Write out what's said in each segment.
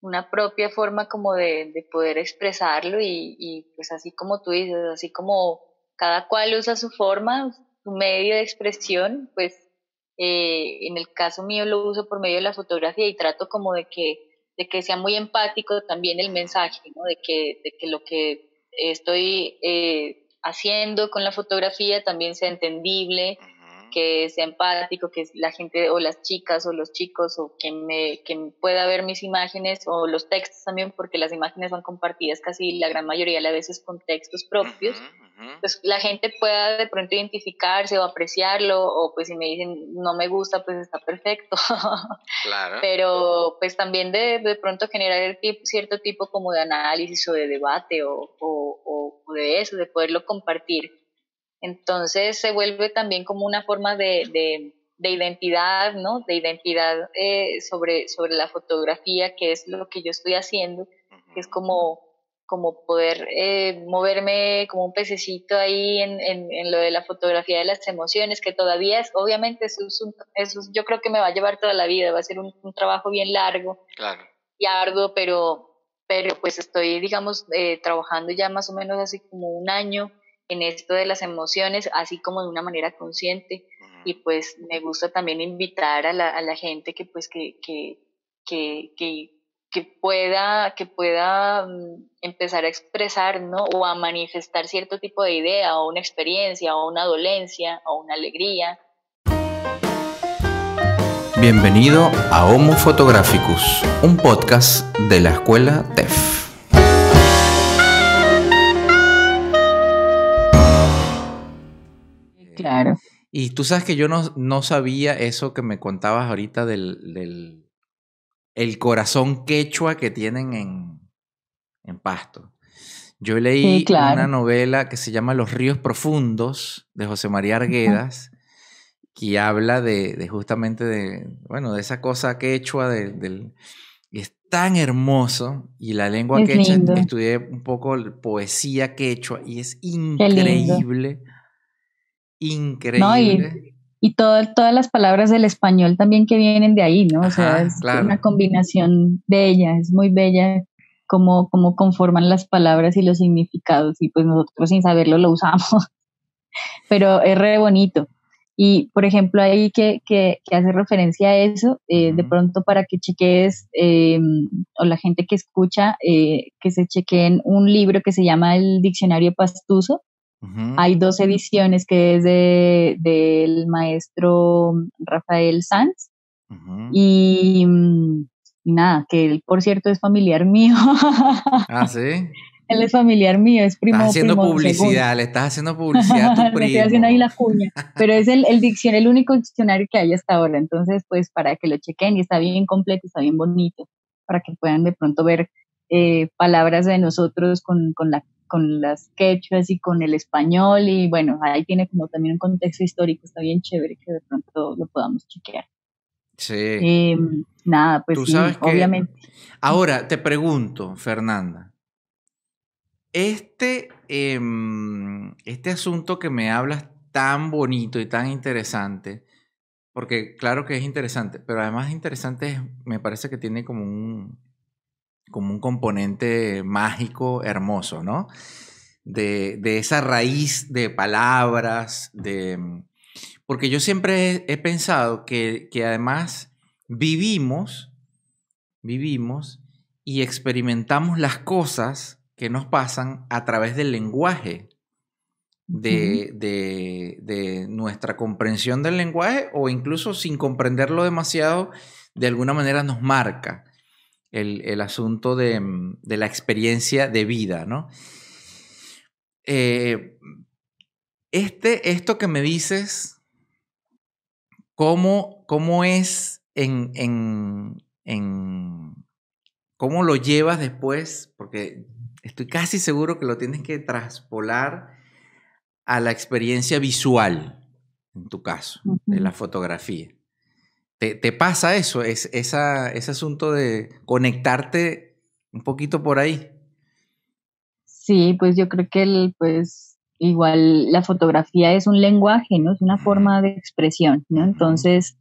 una propia forma como de poder expresarlo y pues así como tú dices, así como cada cual usa su forma, su medio de expresión, pues en el caso mío lo uso por medio de la fotografía y trato como de que sea muy empático también el mensaje, ¿no? De que lo que estoy haciendo con la fotografía también sea entendible, Ujú. que sea empático, que la gente o las chicas o los chicos o quien pueda ver mis imágenes o los textos también, porque las imágenes son compartidas casi la gran mayoría de las veces con textos Ujú, propios, ujú. pues la gente pueda de pronto identificarse o apreciarlo, o pues si me dicen no me gusta, pues está perfecto. Claro. Pero pues también de pronto generar cierto tipo como de análisis o de debate o de eso, de poderlo compartir. Entonces se vuelve también como una forma de identidad, ¿no? De identidad sobre la fotografía, que es lo que yo estoy haciendo, que es Ujú. como poder moverme como un pececito ahí en lo de la fotografía de las emociones, que todavía es, obviamente, yo creo que me va a llevar toda la vida, va a ser un trabajo bien largo Claro. y arduo, pero pues estoy, digamos, trabajando ya más o menos así como un año en esto de las emociones, así como de una manera consciente. Y Ujú. pues me gusta también invitar a la gente que pues que, que, que pueda empezar a expresar, ¿no? O a manifestar cierto tipo de idea, o una experiencia, o una dolencia, o una alegría. Bienvenido a Homo Photographicus, un podcast de la escuela TEF. Claro. Y tú sabes que yo no sabía eso que me contabas ahorita del el corazón quechua que tienen en Pasto. Yo Sí, leí una claro. novela que se llama Los ríos profundos de José María Ujú. Arguedas, que habla de justamente bueno, de esa cosa quechua del. Y es tan hermoso, y la lengua Es quechua, lindo, estudié un poco poesía quechua, y es qué lindo. increíble, ¿No? increíble. Y todas las palabras del español también que vienen de ahí, ¿no? O sea, Ajá, es una claro. combinación bella, es muy bella como conforman las palabras y los significados, y pues nosotros sin saberlo lo usamos, pero es re bonito. Y, por ejemplo, ahí que hace referencia a eso, de Ujú, pronto para que cheques, o la gente que escucha, que se chequeen un libro que se llama El Diccionario Pastuso. ujú, Hay dos ediciones que es del maestro Rafael Sanz ujú. y, y nada, que él, por cierto, es familiar mío. Ah, sí. Él es familiar mío, es Estás primo, haciendo primo segundo. publicidad, le estás haciendo publicidad a tu Le estoy haciendo ahí primo. la cuña, pero es el diccionario, el único diccionario que hay hasta ahora. Entonces, pues para que lo chequen, y está bien completo, está bien bonito, para que puedan de pronto ver palabras de nosotros con las quechuas y con el español. Y bueno, ahí tiene como también un contexto histórico, está bien chévere que de pronto lo podamos chequear. Sí. Nada, pues Tú sí, sabes que. obviamente. Ahora, te pregunto, Fernanda. Este asunto que me hablas tan bonito y tan interesante, porque claro que es interesante, pero además interesante me parece que tiene como un componente mágico hermoso, ¿no? De esa raíz de palabras, porque yo siempre he pensado que además vivimos y experimentamos las cosas que nos pasan a través del lenguaje, Ujú. de nuestra comprensión del lenguaje, o incluso sin comprenderlo demasiado, de alguna manera nos marca el asunto de la experiencia de vida, ¿no? Eh, esto que me dices, ¿cómo es cómo lo llevas después? Porque estoy casi seguro que lo tienes que traspolar a la experiencia visual, en tu caso, de la Ujú. fotografía. ¿Te pasa eso? Ese asunto de conectarte un poquito por ahí. Sí, pues yo creo que pues igual la fotografía es un lenguaje, ¿no? Es una Ujú, forma de expresión, ¿no? ujú, Entonces,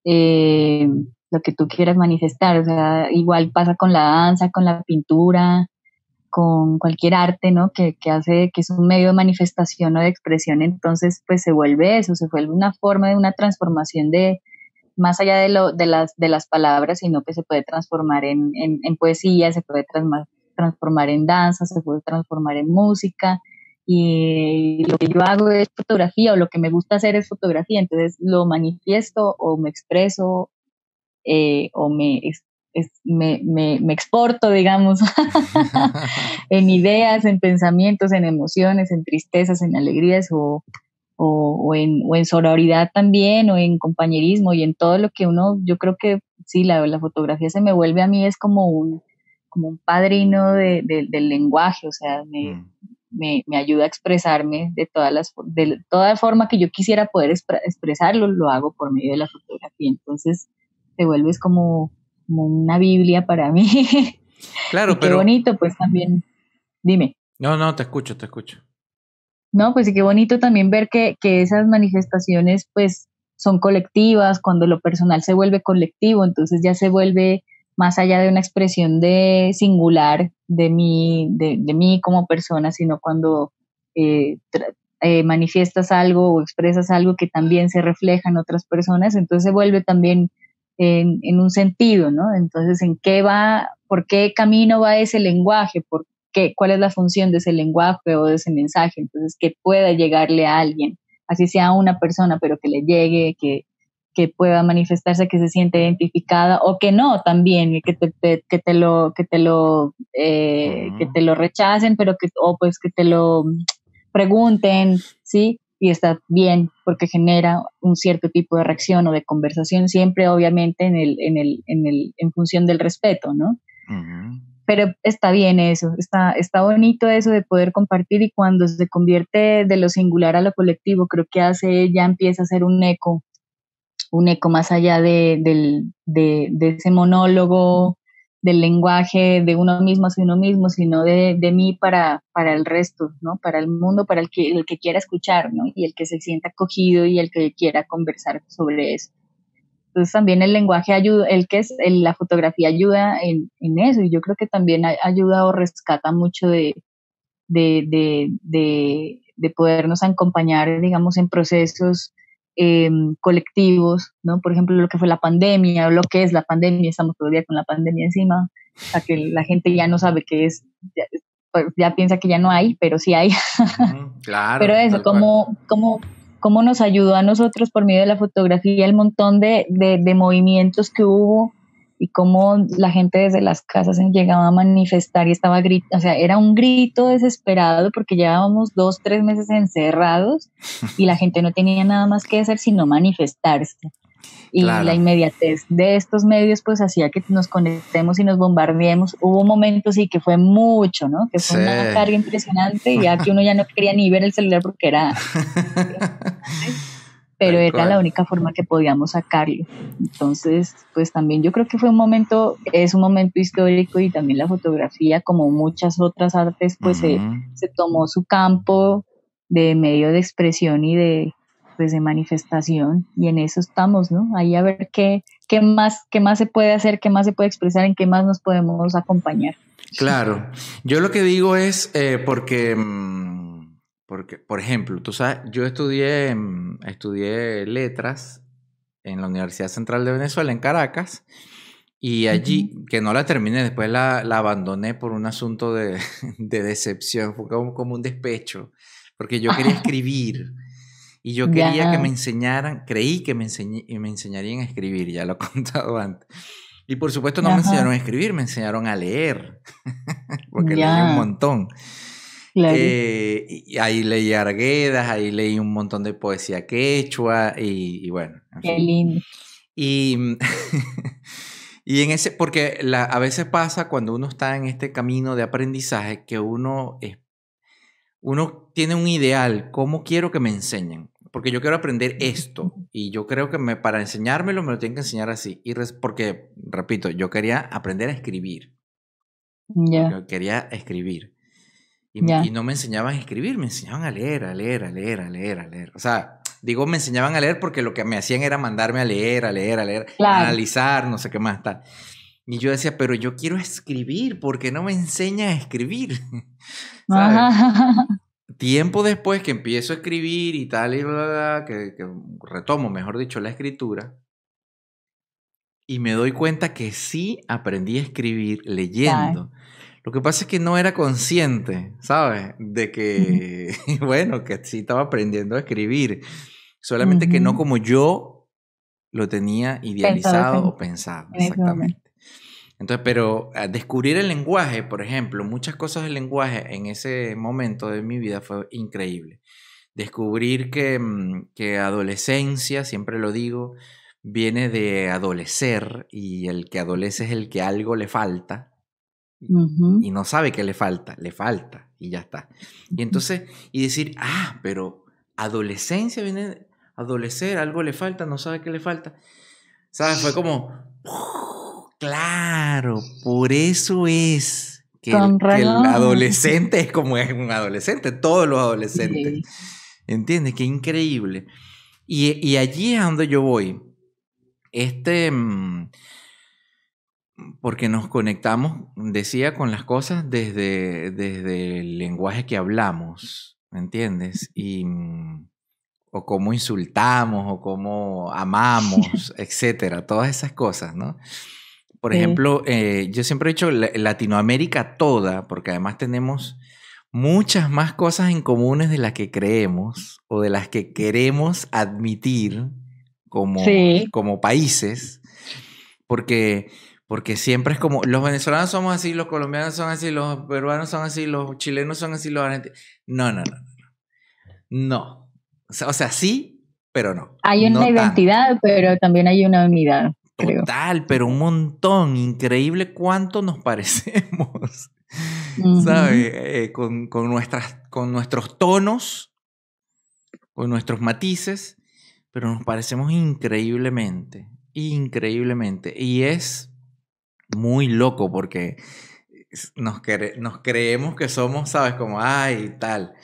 eh, lo que tú quieras manifestar. O sea, igual pasa con la danza, con la pintura, con cualquier arte, ¿no? Que es un medio de manifestación o de expresión, entonces pues se vuelve eso, se vuelve una forma de una transformación de más allá de las palabras, sino que se puede transformar en poesía, se puede transformar en danza, se puede transformar en música. Y lo que yo hago es fotografía, o lo que me gusta hacer es fotografía, entonces lo manifiesto o me expreso, o me exporto, digamos, en ideas, en pensamientos, en emociones, en tristezas, en alegrías, o en sororidad también, o en compañerismo, y en todo lo que uno, yo creo que sí, la fotografía se me vuelve a mí, es como un padrino del lenguaje, o sea, me ayuda a expresarme de toda forma que yo quisiera poder expresarlo, lo hago por medio de la fotografía, entonces se vuelve como una Biblia para mí. Claro, Y qué pero... bonito, pues también, dime. No, te escucho, te escucho. No, pues sí, qué bonito también ver que esas manifestaciones pues son colectivas, cuando lo personal se vuelve colectivo, entonces ya se vuelve más allá de una expresión de singular de mí como persona, sino cuando manifiestas algo o expresas algo que también se refleja en otras personas, entonces se vuelve también en un sentido, ¿no? Entonces, ¿en qué va, por qué camino va ese lenguaje? ¿Cuál es la función de ese lenguaje o de ese mensaje? Entonces, que pueda llegarle a alguien, así sea una persona, pero que le llegue, que pueda manifestarse, que se siente identificada, o que no también, que te lo rechacen, pero o pues que te lo pregunten, ¿sí? Y está bien, porque genera un cierto tipo de reacción o de conversación, siempre obviamente en función del respeto, ¿no? Uh-huh. Pero está bien eso, está bonito eso de poder compartir, y cuando se convierte de lo singular a lo colectivo, creo que ya empieza a ser un eco más allá de ese monólogo del lenguaje de uno mismo hacia uno mismo, sino de mí para el resto, ¿no? Para el mundo, para el que quiera escuchar, ¿no? Y el que se sienta acogido y el que quiera conversar sobre eso. Entonces también el lenguaje ayuda, la fotografía ayuda en eso, y yo creo que también ayuda o rescata mucho de podernos acompañar, digamos, en procesos colectivos, ¿no? Por ejemplo, lo que fue la pandemia, o lo que es la pandemia, estamos todavía con la pandemia encima, o sea, que la gente ya no sabe qué es, pues ya piensa que ya no hay, pero sí hay. Claro, Pero eso, tal cual. cómo nos ayudó a nosotros por medio de la fotografía, el montón de movimientos que hubo, y cómo la gente desde las casas se llegaba a manifestar y estaba gritando, o sea, era un grito desesperado porque llevábamos 2, 3 meses encerrados y la gente no tenía nada más que hacer sino manifestarse. Y la Claro. inmediatez de estos medios pues hacía que nos conectemos y nos bombardeemos. Hubo momentos sí que fue mucho, ¿no? Que fue Sí. una carga impresionante, ya que uno ya no quería ni ver el celular porque era pero Tal era la cual. única forma que podíamos sacarlo. Entonces, pues también yo creo que es un momento histórico, y también la fotografía, como muchas otras artes, pues Uh-huh. se tomó su campo de medio de expresión y pues de manifestación, y en eso estamos, ¿no? Ahí a ver qué más se puede hacer, qué más se puede expresar, en qué más nos podemos acompañar. Claro. Yo lo que digo es porque, por ejemplo, tú sabes, yo estudié letras en la Universidad Central de Venezuela, en Caracas, y Ujú. allí, que no la terminé, después la abandoné por un asunto de, de decepción, fue como un despecho, porque yo quería escribir. Y yo quería que Ya, me enseñaran, creí que me enseñarían a escribir, ya lo he contado antes. Y por supuesto no me ajá, enseñaron a escribir, me enseñaron a leer, porque leí un ya, montón. claro, Y ahí leí Arguedas, ahí leí un montón de poesía quechua y bueno, en qué fin. lindo. Y, y en ese, porque a veces pasa cuando uno está en este camino de aprendizaje que uno tiene un ideal, ¿cómo quiero que me enseñen? Porque yo quiero aprender esto y yo creo que para enseñármelo me lo tienen que enseñar así. Porque, repito, yo quería aprender a escribir, Ya, porque quería escribir. Y ya. no me enseñaban a escribir, me enseñaban a leer, a leer, a leer, a leer, a leer. O sea, Digo, me enseñaban a leer porque lo que me hacían era mandarme a leer, Claro. analizar, no sé qué más, tal. Y yo decía, pero yo quiero escribir, ¿por qué no me enseña a escribir? ¿Sabes? Ajá. Tiempo después que empiezo a escribir y tal, y bla, bla, bla, que retomo, mejor dicho, la escritura, y me doy cuenta que sí aprendí a escribir Claro. leyendo. Lo que pasa es que no era consciente, ¿sabes? De que, bueno, que sí estaba aprendiendo a escribir. Solamente que no Ujú. como yo lo tenía Pensabas idealizado o pensado, en ese momento. exactamente. Entonces, pero descubrir el lenguaje, por ejemplo, muchas cosas del lenguaje en ese momento de mi vida fue increíble. Descubrir que adolescencia, siempre lo digo, viene de adolecer y el que adolece es el que algo le falta Ujú. y no sabe que le falta y ya está. Y entonces, y decir, pero adolescencia viene de adolecer, algo le falta, no sabe qué le falta. ¿Sabes? Fue como, claro, por eso es que Con que el razón. adolescente es como es un adolescente, todos los adolescentes. Sí. ¿Entiendes? Qué increíble. Y allí es a donde yo voy. Porque nos conectamos, decía, con las cosas desde el lenguaje que hablamos, ¿me entiendes? O cómo insultamos, o cómo amamos, etcétera, todas esas cosas, ¿no? Por Sí. ejemplo, yo siempre he dicho Latinoamérica toda, porque además tenemos muchas más cosas en comunes de las que creemos o de las que queremos admitir Sí. como países, porque, porque siempre es como, los venezolanos somos así, los colombianos son así, los peruanos son así, los chilenos son así, los argentinos. No, no, no, no. O sea, sí, pero no. Hay una No tanto. identidad, pero también hay una unidad, creo. Total, pero un montón. Increíble cuánto nos parecemos. Ujú. ¿Sabes? Con nuestros tonos, con nuestros matices, pero nos parecemos increíblemente. Increíblemente. Y es muy loco porque nos creemos que somos, ¿sabes? Como, ay, tal.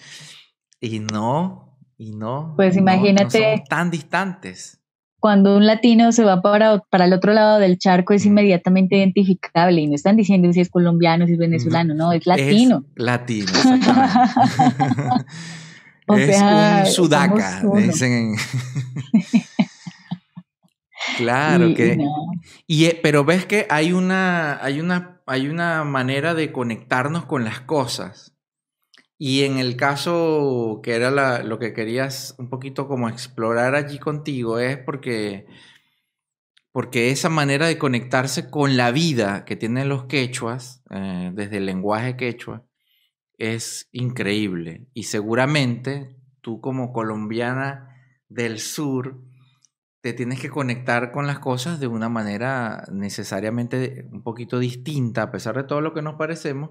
Pues No somos imagínate, tan distantes. cuando un latino se va para el otro lado del charco es Mm. inmediatamente identificable y no están diciendo si es colombiano, si es venezolano, no, es Es latino. latino, exactamente. O Es un sea, somos sudaca, le uno. dicen en... Claro Y que... no. Pero ves que hay una manera de conectarnos con las cosas. Y en el caso que era lo que querías un poquito como explorar allí contigo, es porque esa manera de conectarse con la vida que tienen los quechuas, desde el lenguaje quechua, es increíble. Y seguramente tú como colombiana del sur te tienes que conectar con las cosas de una manera necesariamente un poquito distinta, a pesar de todo lo que nos parecemos,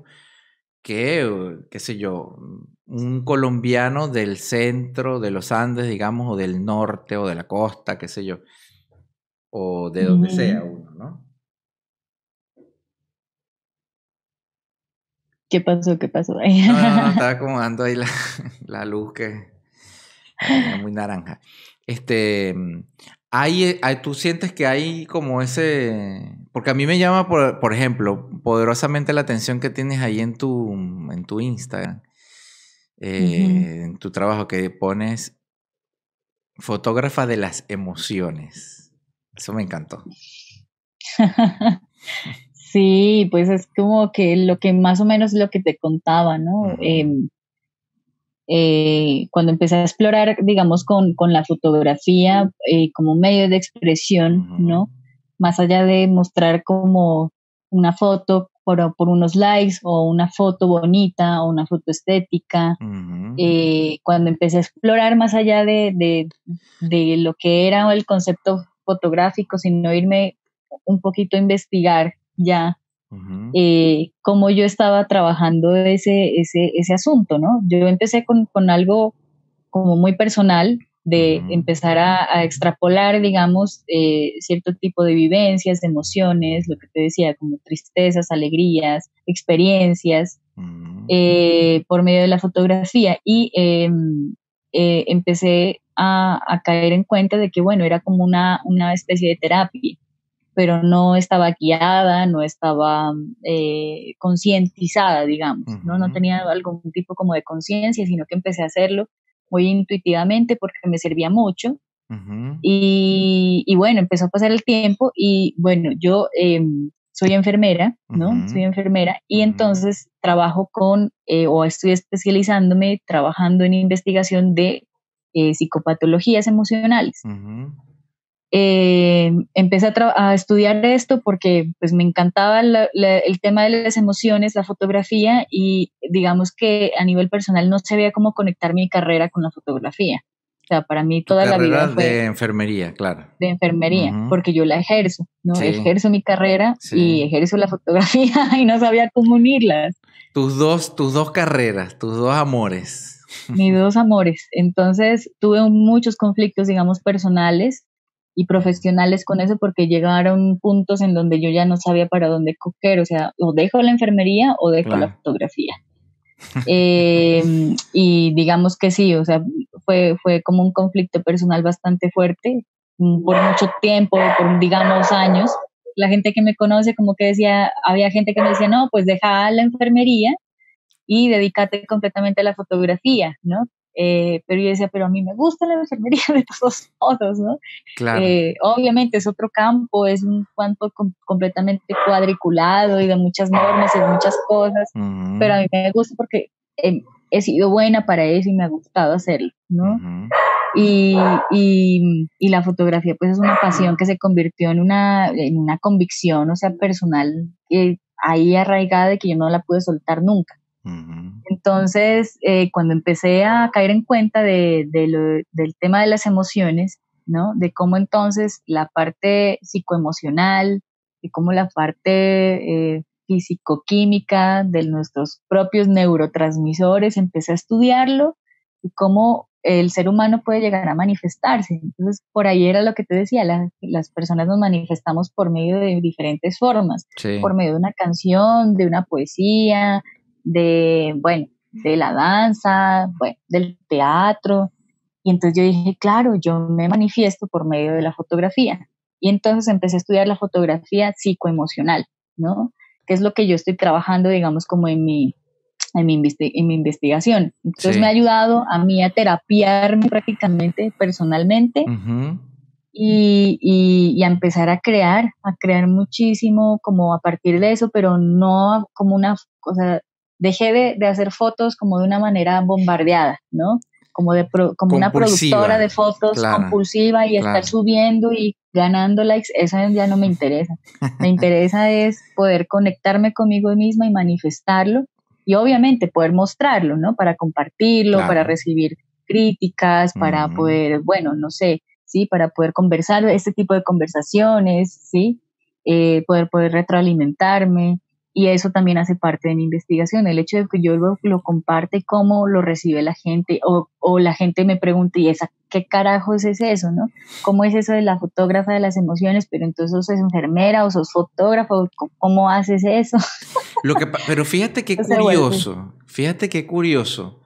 que, qué sé yo, un colombiano del centro de los Andes, digamos, o del norte o de la costa, qué sé yo, o de donde Ujú. sea uno, ¿no? ¿Qué pasó? ¿Qué pasó? No, estaba acomodando ahí la luz que la tenía muy naranja. Este, tú sientes que hay como ese, porque a mí me llama, por ejemplo, poderosamente la atención que tienes ahí en tu Instagram, Ujú. en tu trabajo que pones fotógrafa de las emociones. Eso me encantó. Sí, pues es como que lo que más o menos lo que te contaba, ¿no? Ujú, Cuando empecé a explorar, digamos, con la fotografía como medio de expresión, ujú, ¿no? Más allá de mostrar como una foto por unos likes o una foto bonita o una foto estética, ujú, cuando empecé a explorar más allá de lo que era el concepto fotográfico, sino irme un poquito a investigar ya ujú, cómo yo estaba trabajando ese asunto, ¿no? Yo empecé con algo como muy personal de ujú, empezar a extrapolar, digamos, cierto tipo de vivencias, de emociones, lo que te decía, como tristezas, alegrías, experiencias, ujú, por medio de la fotografía. Y empecé a caer en cuenta de que, bueno, era como una especie de terapia, pero no estaba guiada, no estaba concientizada, digamos, ¿no? No tenía algún tipo como de conciencia, sino que empecé a hacerlo muy intuitivamente porque me servía mucho. Y bueno, empezó a pasar el tiempo y bueno, yo soy enfermera, ¿no? Soy enfermera y entonces trabajo o estoy especializándome trabajando en investigación de psicopatologías emocionales. Empecé a estudiar esto porque pues me encantaba el tema de las emociones, la fotografía, y digamos que a nivel personal no sabía cómo conectar mi carrera con la fotografía. O sea, para mí Tu toda la carrera vida fue de enfermería, claro. de enfermería, porque yo la ejerzo, ¿no? Sí, ejerzo mi carrera sí. y ejerzo la fotografía y no sabía cómo unirlas. Tus dos carreras, tus dos amores. Mis dos amores. Entonces tuve muchos conflictos, digamos, personales y profesionales con eso porque llegaron puntos en donde yo ya no sabía para dónde coger, o sea, o dejo la enfermería o dejo la fotografía. Y digamos que sí, o sea, fue como un conflicto personal bastante fuerte por mucho tiempo, por digamos años. La gente que me conoce como que decía, había gente que me decía, no, pues deja la enfermería y dedícate completamente a la fotografía, ¿no? Pero yo decía, pero a mí me gusta la enfermería de todos modos, ¿no? Claro. Obviamente es otro campo, es un campo completamente cuadriculado y de muchas normas y de muchas cosas, pero a mí me gusta porque he sido buena para eso y me ha gustado hacerlo, ¿no? Y la fotografía pues es una pasión que se convirtió en una convicción, o sea, personal, ahí arraigada de que yo no la pude soltar nunca. Entonces, cuando empecé a caer en cuenta del tema de las emociones, ¿no? De cómo entonces la parte psicoemocional, y cómo la parte físico-química de nuestros propios neurotransmisores, empecé a estudiarlo y cómo el ser humano puede llegar a manifestarse. Entonces, por ahí era lo que te decía, las personas nos manifestamos por medio de diferentes formas, por medio de una canción, de una poesía, de la danza, del teatro. Y entonces yo dije, claro, yo me manifiesto por medio de la fotografía. Y entonces empecé a estudiar la fotografía psicoemocional, ¿no? Que es lo que yo estoy trabajando, digamos, como en mi investigación. Entonces me ha ayudado a mí a terapiarme prácticamente personalmente y a empezar a crear muchísimo como a partir de eso, pero no como una cosa, dejé de hacer fotos como de una manera bombardeada, ¿no? Como una productora de fotos compulsiva y estar subiendo y ganando likes, eso ya no me interesa. Me interesa es poder conectarme conmigo misma y manifestarlo y obviamente poder mostrarlo, ¿no? Para compartirlo, para recibir críticas, para poder, no sé, ¿sí? Para poder conversar, este tipo de conversaciones, ¿sí? Poder retroalimentarme. Y eso también hace parte de mi investigación, el hecho de que yo lo comparte, cómo lo recibe la gente, o la gente me pregunta, ¿y qué carajo es eso, no? ¿Cómo es eso de la fotógrafa de las emociones? Pero entonces sos enfermera o sos fotógrafo, ¿cómo haces eso? Pero fíjate qué curioso,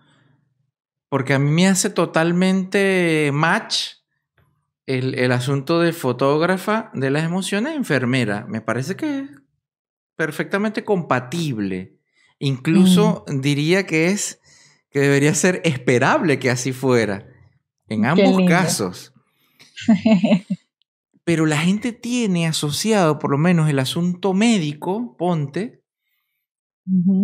porque a mí me hace totalmente match el asunto de fotógrafa de las emociones, enfermera. Me parece que es perfectamente compatible. Incluso diría que debería ser esperable que así fuera. En ambos casos. Pero la gente tiene asociado, por lo menos, el asunto médico, ponte,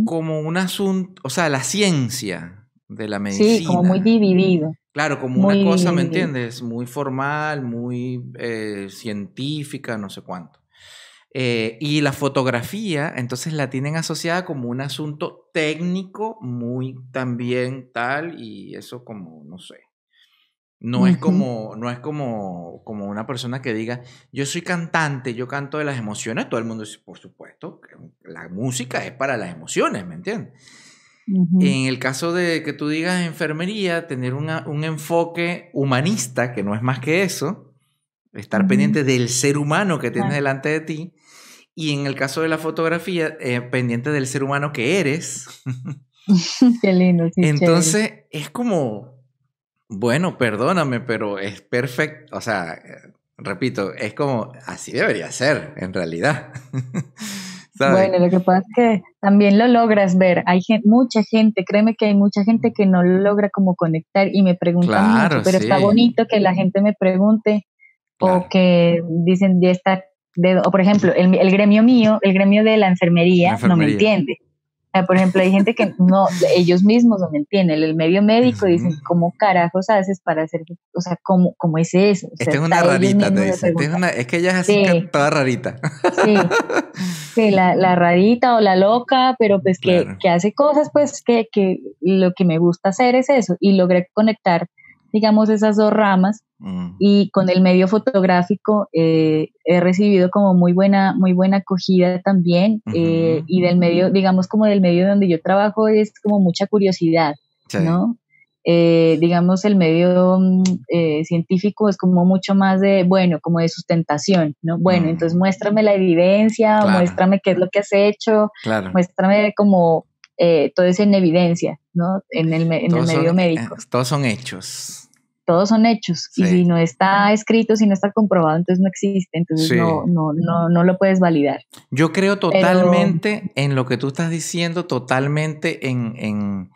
como un asunto, o sea, la ciencia de la medicina. Sí, como muy dividido. Claro, como una cosa, ¿me entiendes? Muy formal, muy científica, no sé cuánto. Y la fotografía, entonces la tienen asociada como un asunto técnico, muy también tal, y eso como, no sé. No es como una persona que diga, yo soy cantante, yo canto de las emociones. Todo el mundo dice, por supuesto, que la música es para las emociones, ¿me entiendes? En el caso de que tú digas enfermería, tener un enfoque humanista, que no es más que eso, estar pendiente del ser humano que tienes delante de ti, y en el caso de la fotografía, pendiente del ser humano que eres. Qué lindo, sí. Entonces, es como Bueno, perdóname, pero es perfecto. O sea, repito, es como así debería ser, en realidad. ¿Sabes? Bueno, lo que pasa es que también lo logras ver. Hay mucha gente, créeme que hay mucha gente que no lo logra como conectar y me preguntan mucho, Claro, pero está sí, bonito que la gente me pregunte o claro. que dicen, ya está, o por ejemplo, el gremio mío, el gremio de la La enfermería, no me enfermería. entiende. O sea, por ejemplo, hay gente que no, ellos mismos no me entienden. El medio médico Ujú. dicen, ¿cómo carajos haces para hacer, o sea, cómo es eso? O sea, Esta es una hasta ellos rarita, te mismos se dice. preguntan. Es que ella es así que Sí, toda rarita. sí, sí, la rarita o la loca, pero pues Claro. que hace cosas, pues que lo que me gusta hacer es eso. Y logré conectar, digamos, esas dos ramas Mm, y con el medio fotográfico he recibido como muy buena acogida también ujú. y del medio, digamos como del medio donde yo trabajo es como mucha curiosidad, Sí, ¿no? Digamos el medio científico es como mucho más de, bueno, como de sustentación, ¿no? Bueno, entonces mm, muéstrame la evidencia, claro, muéstrame qué es lo que has hecho, claro. muéstrame como todo eso en evidencia, ¿no? En el medio médico Todos son hechos. todos son hechos y si Sí, no está escrito, si no está comprobado, entonces no existe, entonces sí. no lo puedes validar. Yo creo Pero totalmente en lo que tú estás diciendo, totalmente en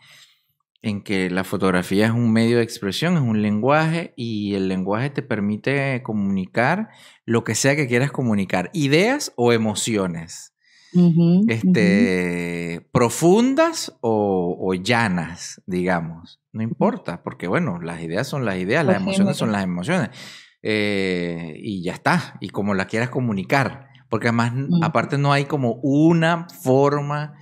que la fotografía es un medio de expresión, es un lenguaje y el lenguaje te permite comunicar lo que sea que quieras comunicar, ideas o emociones, ujú, ujú, profundas o llanas, digamos, no ujú, importa, porque bueno, las ideas son las ideas, las emociones son efímeras, las emociones y ya está, y como la quieras comunicar, porque además, ujú, aparte no hay como una forma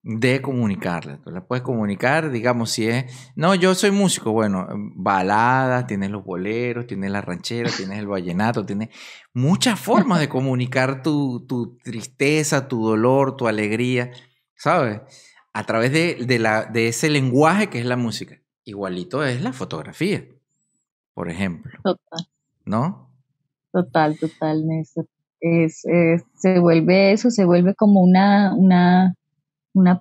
de comunicarla. Tú la puedes comunicar, digamos, si es, no, yo soy músico, bueno, baladas, tienes los boleros, tienes la ranchera, tienes el vallenato, tienes muchas formas de comunicar tu tristeza, tu dolor, tu alegría, ¿sabes? A través de ese lenguaje que es la música. Igualito es la fotografía, por ejemplo, total, ¿no? total, Néstor. Se vuelve eso, se vuelve como una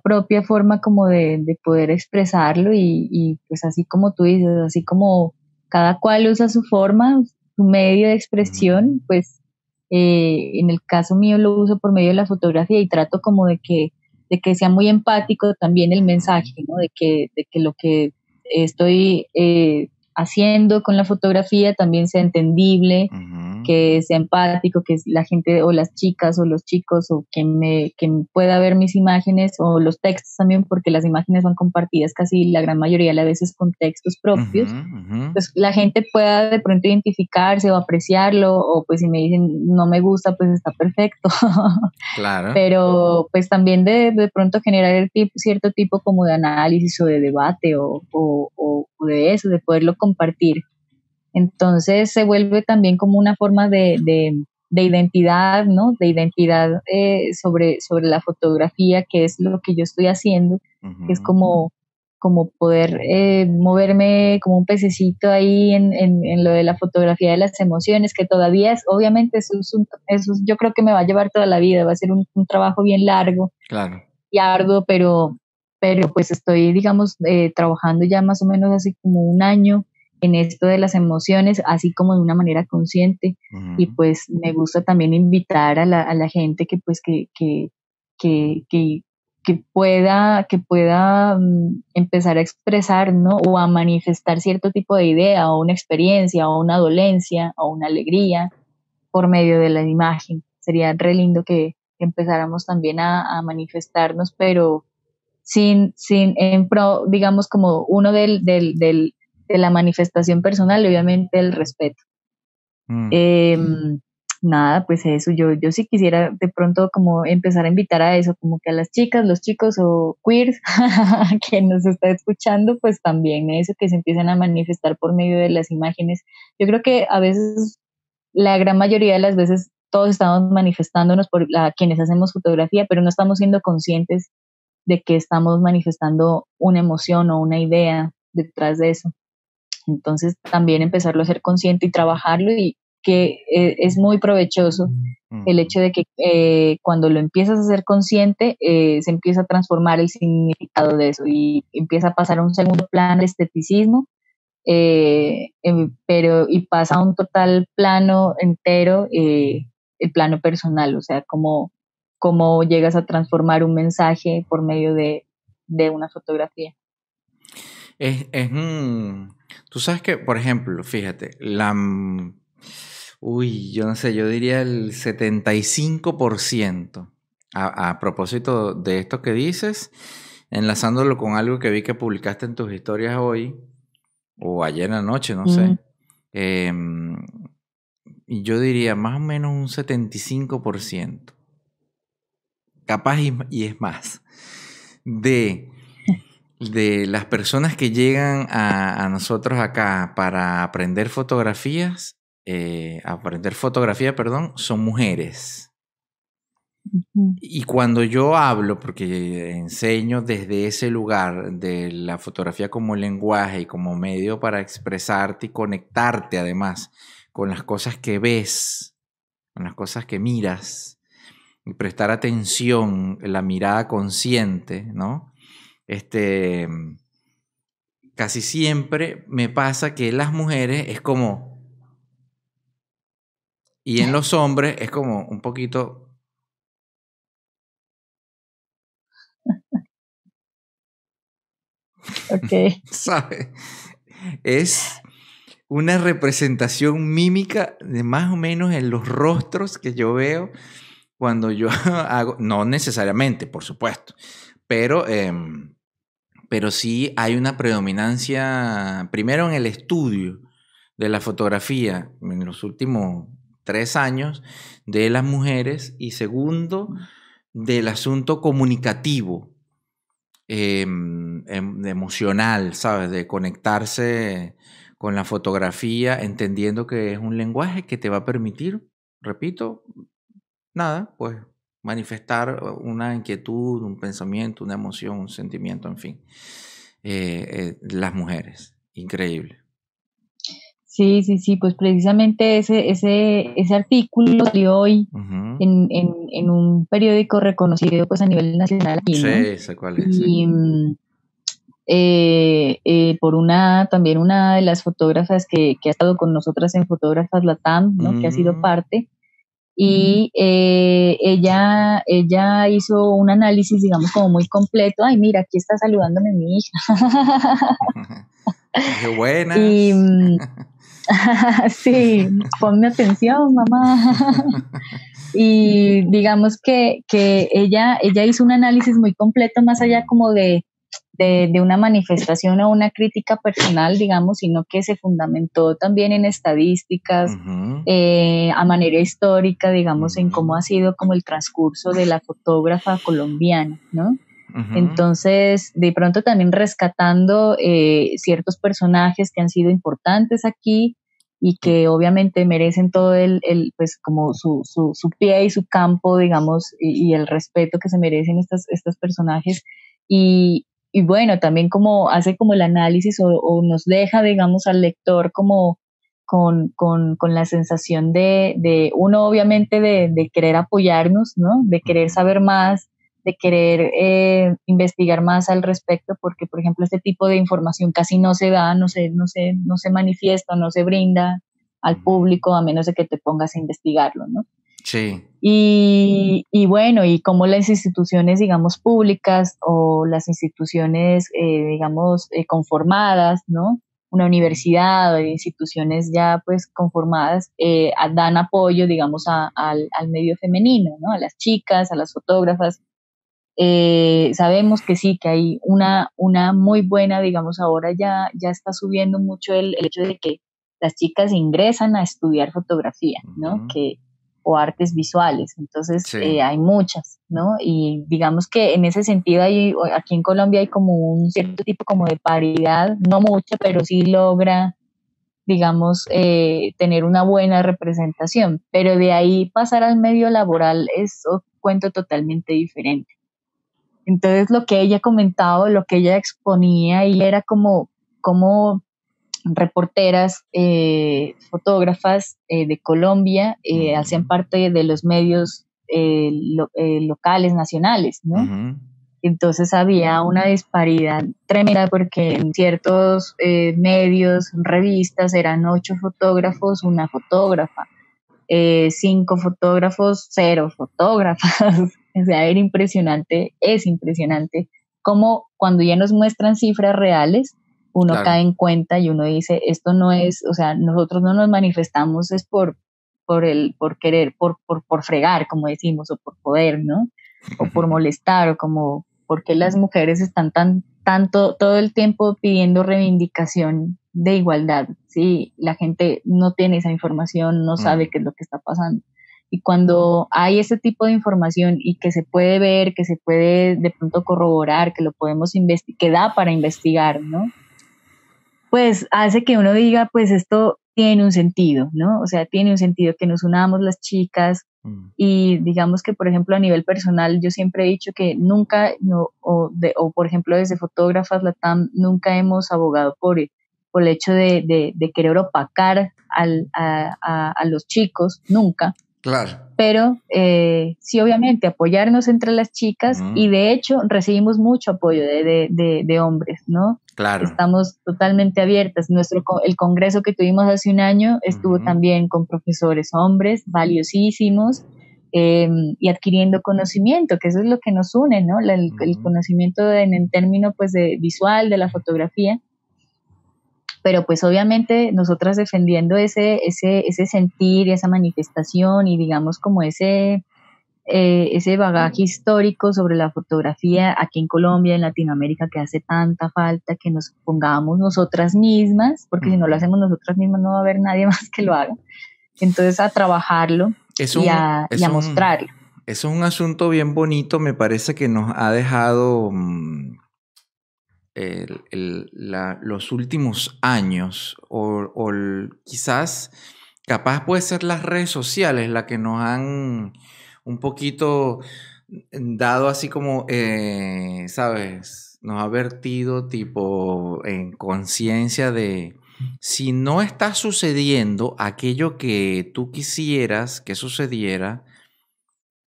propia forma como de poder expresarlo y pues así como tú dices, así como cada cual usa su forma, su medio de Ujú, expresión, pues en el caso mío lo uso por medio de la fotografía y trato como de que sea muy empático también el mensaje, ujú, ¿no? De que lo que estoy haciendo con la fotografía también sea entendible, ujú. que sea empático, que la gente o las chicas o los chicos o que pueda ver mis imágenes o los textos también, porque las imágenes son compartidas casi la gran mayoría de las veces con textos Ujú, propios, ujú. pues la gente pueda de pronto identificarse o apreciarlo o pues si me dicen no me gusta, pues está perfecto. Claro. Pero pues también de pronto generar cierto tipo como de análisis o de debate o de eso, de poderlo compartir. Entonces se vuelve también como una forma de identidad, ¿no? De identidad sobre la fotografía, que es lo que yo estoy haciendo, que es Ujú. como poder moverme como un pececito ahí en lo de la fotografía de las emociones, que todavía es, obviamente, yo creo que me va a llevar toda la vida, va a ser un trabajo bien largo Claro. y arduo, pero pues estoy, digamos, trabajando ya más o menos así como un año en esto de las emociones, así como de una manera consciente. Y Ujú, pues me gusta también invitar a la gente que pues que, que, que pueda empezar a expresar, ¿no? O a manifestar cierto tipo de idea o una experiencia o una dolencia o una alegría por medio de la imagen. Sería re lindo que empezáramos también a manifestarnos, pero en pro, digamos, como uno de la manifestación personal, obviamente el respeto. mm. Eh, nada, pues eso, yo sí quisiera de pronto como empezar a invitar a eso, como que a las chicas, los chicos o queers que nos está escuchando, pues también eso, que se empiecen a manifestar por medio de las imágenes. Yo creo que a veces, la gran mayoría de las veces, todos estamos manifestándonos por quienes hacemos fotografía, pero no estamos siendo conscientes de que estamos manifestando una emoción o una idea detrás de eso. Entonces, también empezarlo a ser consciente y trabajarlo y que es muy provechoso el Ujú, hecho de que cuando lo empiezas a ser consciente, se empieza a transformar el significado de eso y empieza a pasar a un segundo plano el esteticismo pero y pasa a un total plano entero, el plano personal, o sea, cómo llegas a transformar un mensaje por medio de una fotografía. Tú sabes que, por ejemplo, fíjate, yo no sé, yo diría el 75%, a propósito de esto que dices, enlazándolo con algo que vi que publicaste en tus historias hoy, o ayer anoche, no sé. Y yo diría más o menos un 75%, capaz y es más, de las personas que llegan a nosotros acá para aprender fotografía, son mujeres. Y cuando yo hablo, porque enseño desde ese lugar de la fotografía como lenguaje y como medio para expresarte y conectarte además con las cosas que ves, con las cosas que miras, y prestar atención, la mirada consciente, ¿no? Casi siempre me pasa que las mujeres es como, y en los hombres es como un poquito... Okay. ¿Sabes? Es una representación mímica de más o menos en los rostros que yo veo cuando yo hago, no necesariamente, por supuesto, pero sí hay una predominancia, primero en el estudio de la fotografía en los últimos 3 años de las mujeres, y segundo, del asunto comunicativo, emocional, ¿sabes? De conectarse con la fotografía, entendiendo que es un lenguaje que te va a permitir, repito, nada, pues manifestar una inquietud, un pensamiento, una emoción, un sentimiento, en fin. Las mujeres, increíble. Sí, pues precisamente ese artículo salió hoy en un periódico reconocido pues a nivel nacional aquí, ¿no? Sí, sé cuál es. Y por también una de las fotógrafas que ha estado con nosotras en Fotógrafas Latam, ¿no? Que ha sido parte, y ella hizo un análisis, digamos, como muy completo. Ay, mira, aquí está saludándome mi hija. Qué buenas. Y sí, ponme atención, mamá. Y digamos que ella hizo un análisis muy completo, más allá como de una manifestación o una crítica personal, digamos, sino que se fundamentó también en estadísticas, a manera histórica, digamos, en cómo ha sido como el transcurso de la fotógrafa colombiana, ¿no? Entonces, de pronto también rescatando ciertos personajes que han sido importantes aquí y que obviamente merecen todo pues como su pie y su campo, digamos, y el respeto que se merecen estos personajes. Y bueno, también como hace como el análisis o nos deja, digamos, al lector como con la sensación de uno, obviamente, de querer apoyarnos, ¿no? De querer saber más, de querer investigar más al respecto, porque, por ejemplo, este tipo de información casi no se da, no se manifiesta, no se brinda al público, a menos de que te pongas a investigarlo, ¿no? Sí. Y bueno, y cómo las instituciones, digamos, públicas o las instituciones, digamos, conformadas, ¿no? Una universidad o instituciones ya pues conformadas dan apoyo, digamos, al medio femenino, ¿no? A las chicas, a las fotógrafas. Sabemos que sí, que hay una muy buena, digamos, ahora ya está subiendo mucho el hecho de que las chicas ingresan a estudiar fotografía, ¿no? O artes visuales, entonces Sí. hay muchas, ¿no? Y digamos que en ese sentido aquí en Colombia hay como un cierto tipo como de paridad, no mucha, pero sí logra, digamos, tener una buena representación, pero de ahí pasar al medio laboral es un cuento totalmente diferente. Entonces lo que ella comentaba, lo que ella exponía y era como reporteras, fotógrafas de Colombia hacían parte de los medios locales, nacionales, ¿no? Entonces había una disparidad tremenda porque en ciertos medios, revistas, eran 8 fotógrafos, una fotógrafa, 5 fotógrafos, 0 fotógrafas. O sea, era impresionante, es impresionante como cuando ya nos muestran cifras reales, uno Claro. cae en cuenta y uno dice, esto no es, o sea, nosotros no nos manifestamos es por querer, por fregar, como decimos, o por poder, ¿no? O por molestar, o como, porque las mujeres están tanto, todo el tiempo pidiendo reivindicación de igualdad, ¿sí? La gente no tiene esa información, no sabe qué es lo que está pasando. Y cuando hay ese tipo de información y que se puede ver, que se puede de pronto corroborar, que lo podemos investigar, que da para investigar, ¿no? Pues hace que uno diga, pues esto tiene un sentido, ¿no? O sea, tiene un sentido que nos unamos las chicas y digamos que, por ejemplo, a nivel personal, yo siempre he dicho que nunca, no, o por ejemplo, desde Fotógrafas Latam, nunca hemos abogado por el hecho de querer opacar a los chicos, nunca. Claro. Pero sí, obviamente, apoyarnos entre las chicas y de hecho recibimos mucho apoyo de hombres, ¿no? Claro. Estamos totalmente abiertas. El congreso que tuvimos hace un año estuvo también con profesores hombres valiosísimos y adquiriendo conocimiento, que eso es lo que nos une, ¿no? El conocimiento en el término pues de visual de la fotografía. Pero pues obviamente nosotras defendiendo ese sentir y esa manifestación y digamos como ese bagaje histórico sobre la fotografía aquí en Colombia, en Latinoamérica, que hace tanta falta que nos pongamos nosotras mismas, porque si no lo hacemos nosotras mismas no va a haber nadie más que lo haga. Entonces a trabajarlo y a mostrarlo. Eso es un asunto bien bonito, me parece que nos ha dejado los últimos años o quizás capaz puede ser las redes sociales las que nos han un poquito dado así como, ¿sabes? Nos ha vertido tipo en conciencia de si no está sucediendo aquello que tú quisieras que sucediera,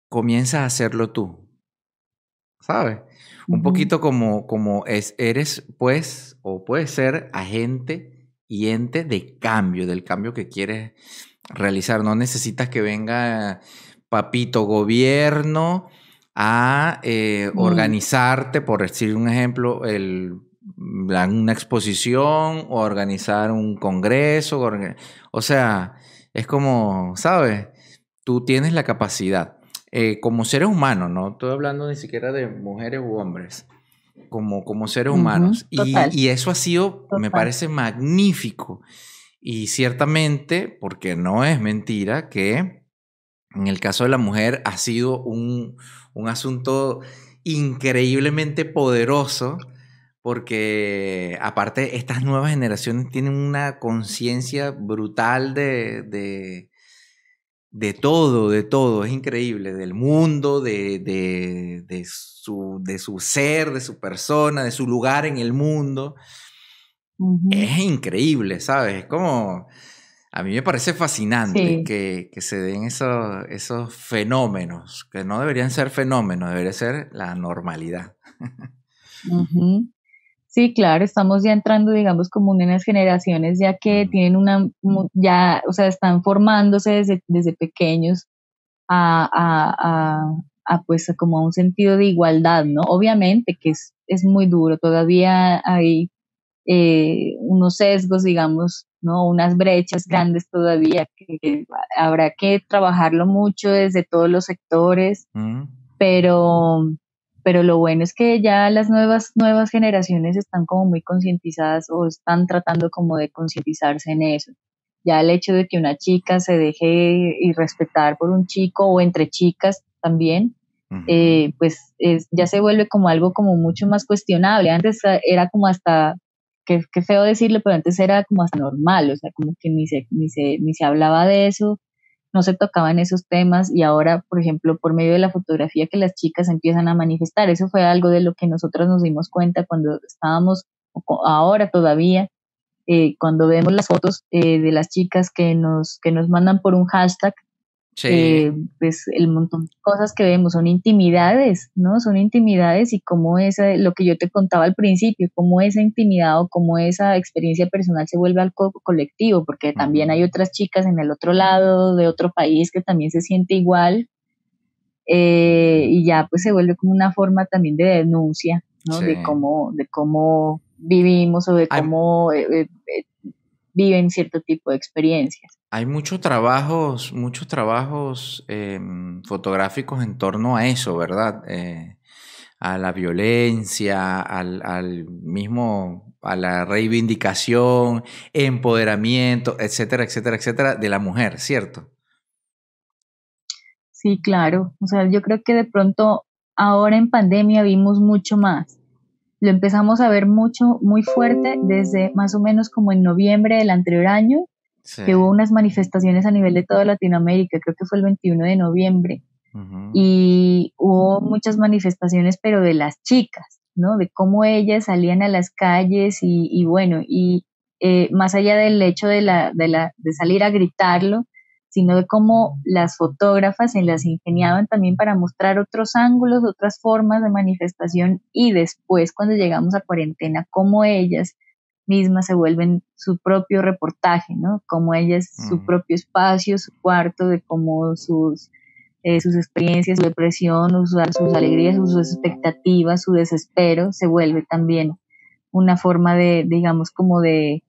comienza a hacerlo tú, ¿sabes? Un poquito como eres, pues, o puedes ser agente y ente de cambio, del cambio que quieres realizar. No necesitas que venga papito gobierno a organizarte, por decir un ejemplo, una exposición o organizar un congreso. O sea, es como, ¿sabes? Tú tienes la capacidad. Como seres humanos, no estoy hablando ni siquiera de mujeres u hombres, como seres humanos. Y eso ha sido, me parece magnífico. Y ciertamente, porque no es mentira, que en el caso de la mujer ha sido un asunto increíblemente poderoso, porque aparte estas nuevas generaciones tienen una conciencia brutal de todo, es increíble, del mundo, de su ser, de su persona, de su lugar en el mundo. Es increíble, ¿sabes? Es como, a mí me parece fascinante que se den esos fenómenos, que no deberían ser fenómenos, debería ser la normalidad. Sí, claro, estamos ya entrando, digamos, como en unas generaciones ya que tienen o sea, están formándose desde pequeños pues como a un sentido de igualdad, ¿no? Obviamente que es muy duro, todavía hay unos sesgos, digamos, ¿no? Unas brechas grandes todavía que habrá que trabajarlo mucho desde todos los sectores, pero lo bueno es que ya las nuevas generaciones están como muy concientizadas o están tratando como de concientizarse en eso. Ya el hecho de que una chica se deje y respetar por un chico o entre chicas también, pues ya se vuelve como algo como mucho más cuestionable. Antes era como hasta, qué feo decirlo, pero antes era como hasta normal, o sea, como que ni se hablaba de eso, no se tocaban esos temas y ahora, por ejemplo, por medio de la fotografía que las chicas empiezan a manifestar, eso fue algo de lo que nosotros nos dimos cuenta cuando estábamos, ahora todavía, cuando vemos las fotos de las chicas que nos mandan por un hashtag Sí. Pues el montón de cosas que vemos son intimidades, ¿no? Son intimidades y como esa, lo que yo te contaba al principio, cómo esa intimidad o cómo esa experiencia personal se vuelve algo colectivo, porque también hay otras chicas en el otro lado de otro país que también se siente igual, y ya pues se vuelve como una forma también de denuncia, ¿no? Sí. De cómo vivimos o de Hay, cómo viven cierto tipo de experiencias. hay muchos trabajos fotográficos en torno a eso, ¿verdad? A la violencia, al mismo, a la reivindicación, empoderamiento, etcétera, etcétera, etcétera, de la mujer, ¿cierto? Sí, claro. O sea, yo creo que de pronto ahora en pandemia vimos mucho más. Lo empezamos a ver mucho, muy fuerte desde más o menos como en noviembre del anterior año, Sí. que hubo unas manifestaciones a nivel de toda Latinoamérica, creo que fue el 21 de noviembre, Ujú. y hubo muchas manifestaciones, pero de las chicas, ¿no? De cómo ellas salían a las calles y bueno, y más allá del hecho de salir a gritarlo, sino de cómo las fotógrafas se las ingeniaban también para mostrar otros ángulos, otras formas de manifestación y después cuando llegamos a cuarentena, cómo ellas mismas se vuelven su propio reportaje, ¿no? Como ellas, su propio espacio, su cuarto, de cómo sus experiencias, su depresión, sus alegrías, sus expectativas, su desespero, se vuelve también una forma de digamos, como de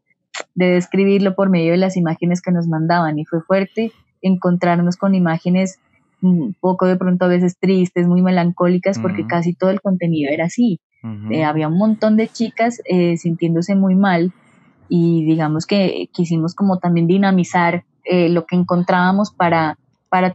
describirlo por medio de las imágenes que nos mandaban. Y fue fuerte encontrarnos con imágenes un poco de pronto a veces tristes, muy melancólicas, porque Ujú. casi todo el contenido era así. Ujú. Había un montón de chicas sintiéndose muy mal y digamos que quisimos como también dinamizar lo que encontrábamos para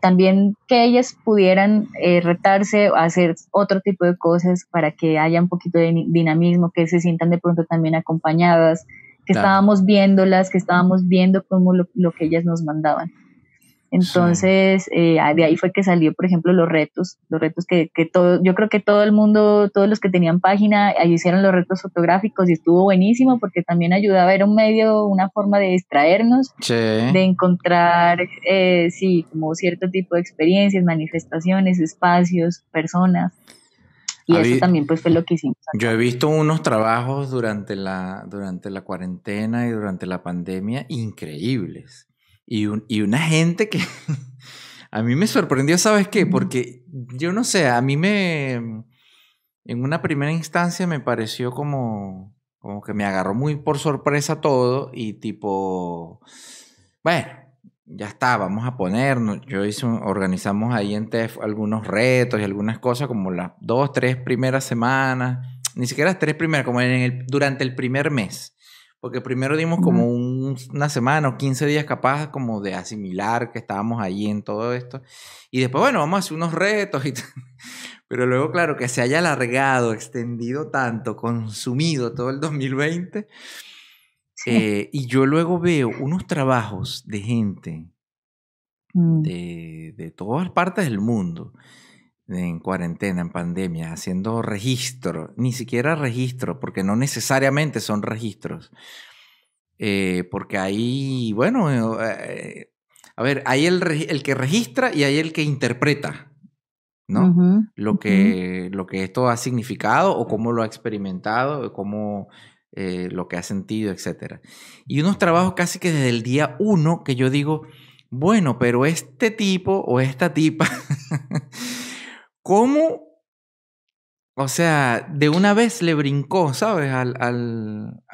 también que ellas pudieran retarse, hacer otro tipo de cosas para que haya un poquito de dinamismo, que se sientan de pronto también acompañadas, que Claro. estábamos viéndolas, que estábamos viendo como lo que ellas nos mandaban. Sí. Entonces, de ahí fue que salió, por ejemplo, los retos que todo, yo creo que todo el mundo, todos los que tenían página, ahí hicieron los retos fotográficos y estuvo buenísimo porque también ayudaba, era un medio, una forma de distraernos, Sí. de encontrar, sí, como cierto tipo de experiencias, manifestaciones, espacios, personas, y eso Habí- también pues fue lo que hicimos Yo acá. he visto unos trabajos durante la cuarentena y durante la pandemia increíbles. Y una gente que a mí me sorprendió, ¿sabes qué? Ujú. Porque yo no sé, en una primera instancia me pareció como que me agarró muy por sorpresa todo y tipo, bueno, ya está, vamos a ponernos. Organizamos ahí en TEF algunos retos y algunas cosas como las 2, 3 primeras semanas, ni siquiera las 3 primeras, como durante el primer mes. Porque primero dimos Ujú. como una semana o 15 días capaz como de asimilar que estábamos allí en todo esto. Y después, bueno, vamos a hacer unos retos y pero luego, claro, que se haya alargado, extendido tanto, consumido todo el 2020. Sí. Y yo luego veo unos trabajos de gente Mm. de todas partes del mundo, en cuarentena, en pandemia, haciendo registro, ni siquiera registro, porque no necesariamente son registros, porque hay, bueno, a ver, hay el que registra y hay el que interpreta, ¿no? Ujú, ujú. Lo que esto ha significado o cómo lo ha experimentado, o cómo lo que ha sentido, etcétera. Y unos trabajos casi que desde el día uno que yo digo, bueno, pero este tipo o esta tipa, ¿cómo? O sea, de una vez le brincó, ¿sabes?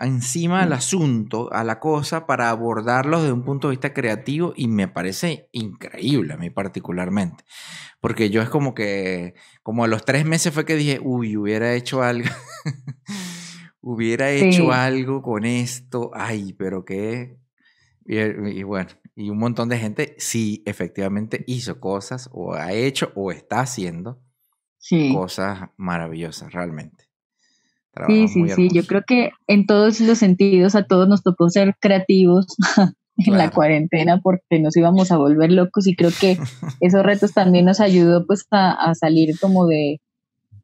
Encima al Sí. asunto, a la cosa, para abordarlo desde un punto de vista creativo y me parece increíble a mí particularmente. Porque yo es como a los 3 meses fue que dije, uy, hubiera hecho algo, hubiera hecho Sí. algo con esto, ay, pero qué. Y bueno, y un montón de gente sí, efectivamente hizo cosas, o ha hecho, o está haciendo Sí. cosas maravillosas, realmente. Sí, Trabajos sí, muy sí, yo hermosos. creo que en todos los sentidos a todos nos tocó ser creativos en la Claro. cuarentena porque nos íbamos a volver locos y creo que esos retos también nos ayudó pues a salir como de,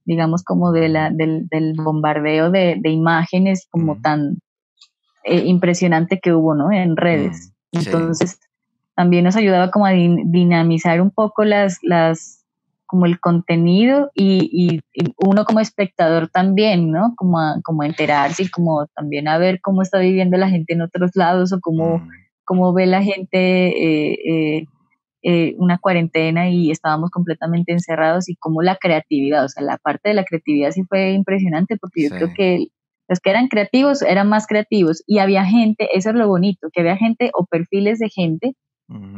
digamos, como del bombardeo de imágenes como Mm, tan impresionante que hubo, ¿no? En redes. sí, Entonces, también nos ayudaba como a dinamizar un poco como el contenido y uno como espectador también, ¿no? Como a enterarse y como también a ver cómo está viviendo la gente en otros lados o cómo ve la gente una cuarentena y estábamos completamente encerrados y cómo la creatividad, o sea, la parte de la creatividad sí fue impresionante porque yo creo que los que eran creativos eran más creativos y había gente, eso es lo bonito, que había gente o perfiles de gente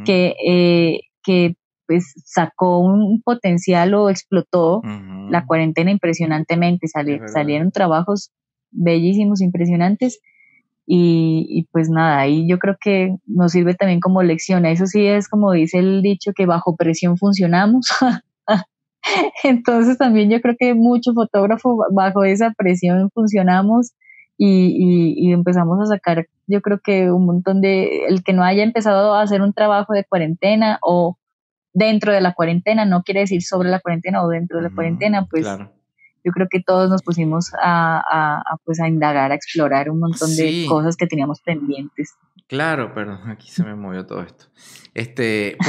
que pues sacó un potencial o explotó la cuarentena impresionantemente, salieron trabajos bellísimos, impresionantes y pues nada, ahí yo creo que nos sirve también como lección, eso sí es como dice el dicho que bajo presión funcionamos. Entonces también yo creo que mucho fotógrafo bajo esa presión funcionamos y empezamos a sacar, yo creo que un montón el que no haya empezado a hacer un trabajo de cuarentena o dentro de la cuarentena, no quiere decir sobre la cuarentena o dentro de la cuarentena, pues claro. Yo creo que todos nos pusimos pues a indagar, a explorar un montón de cosas que teníamos pendientes. Claro, perdón, aquí se me movió todo esto.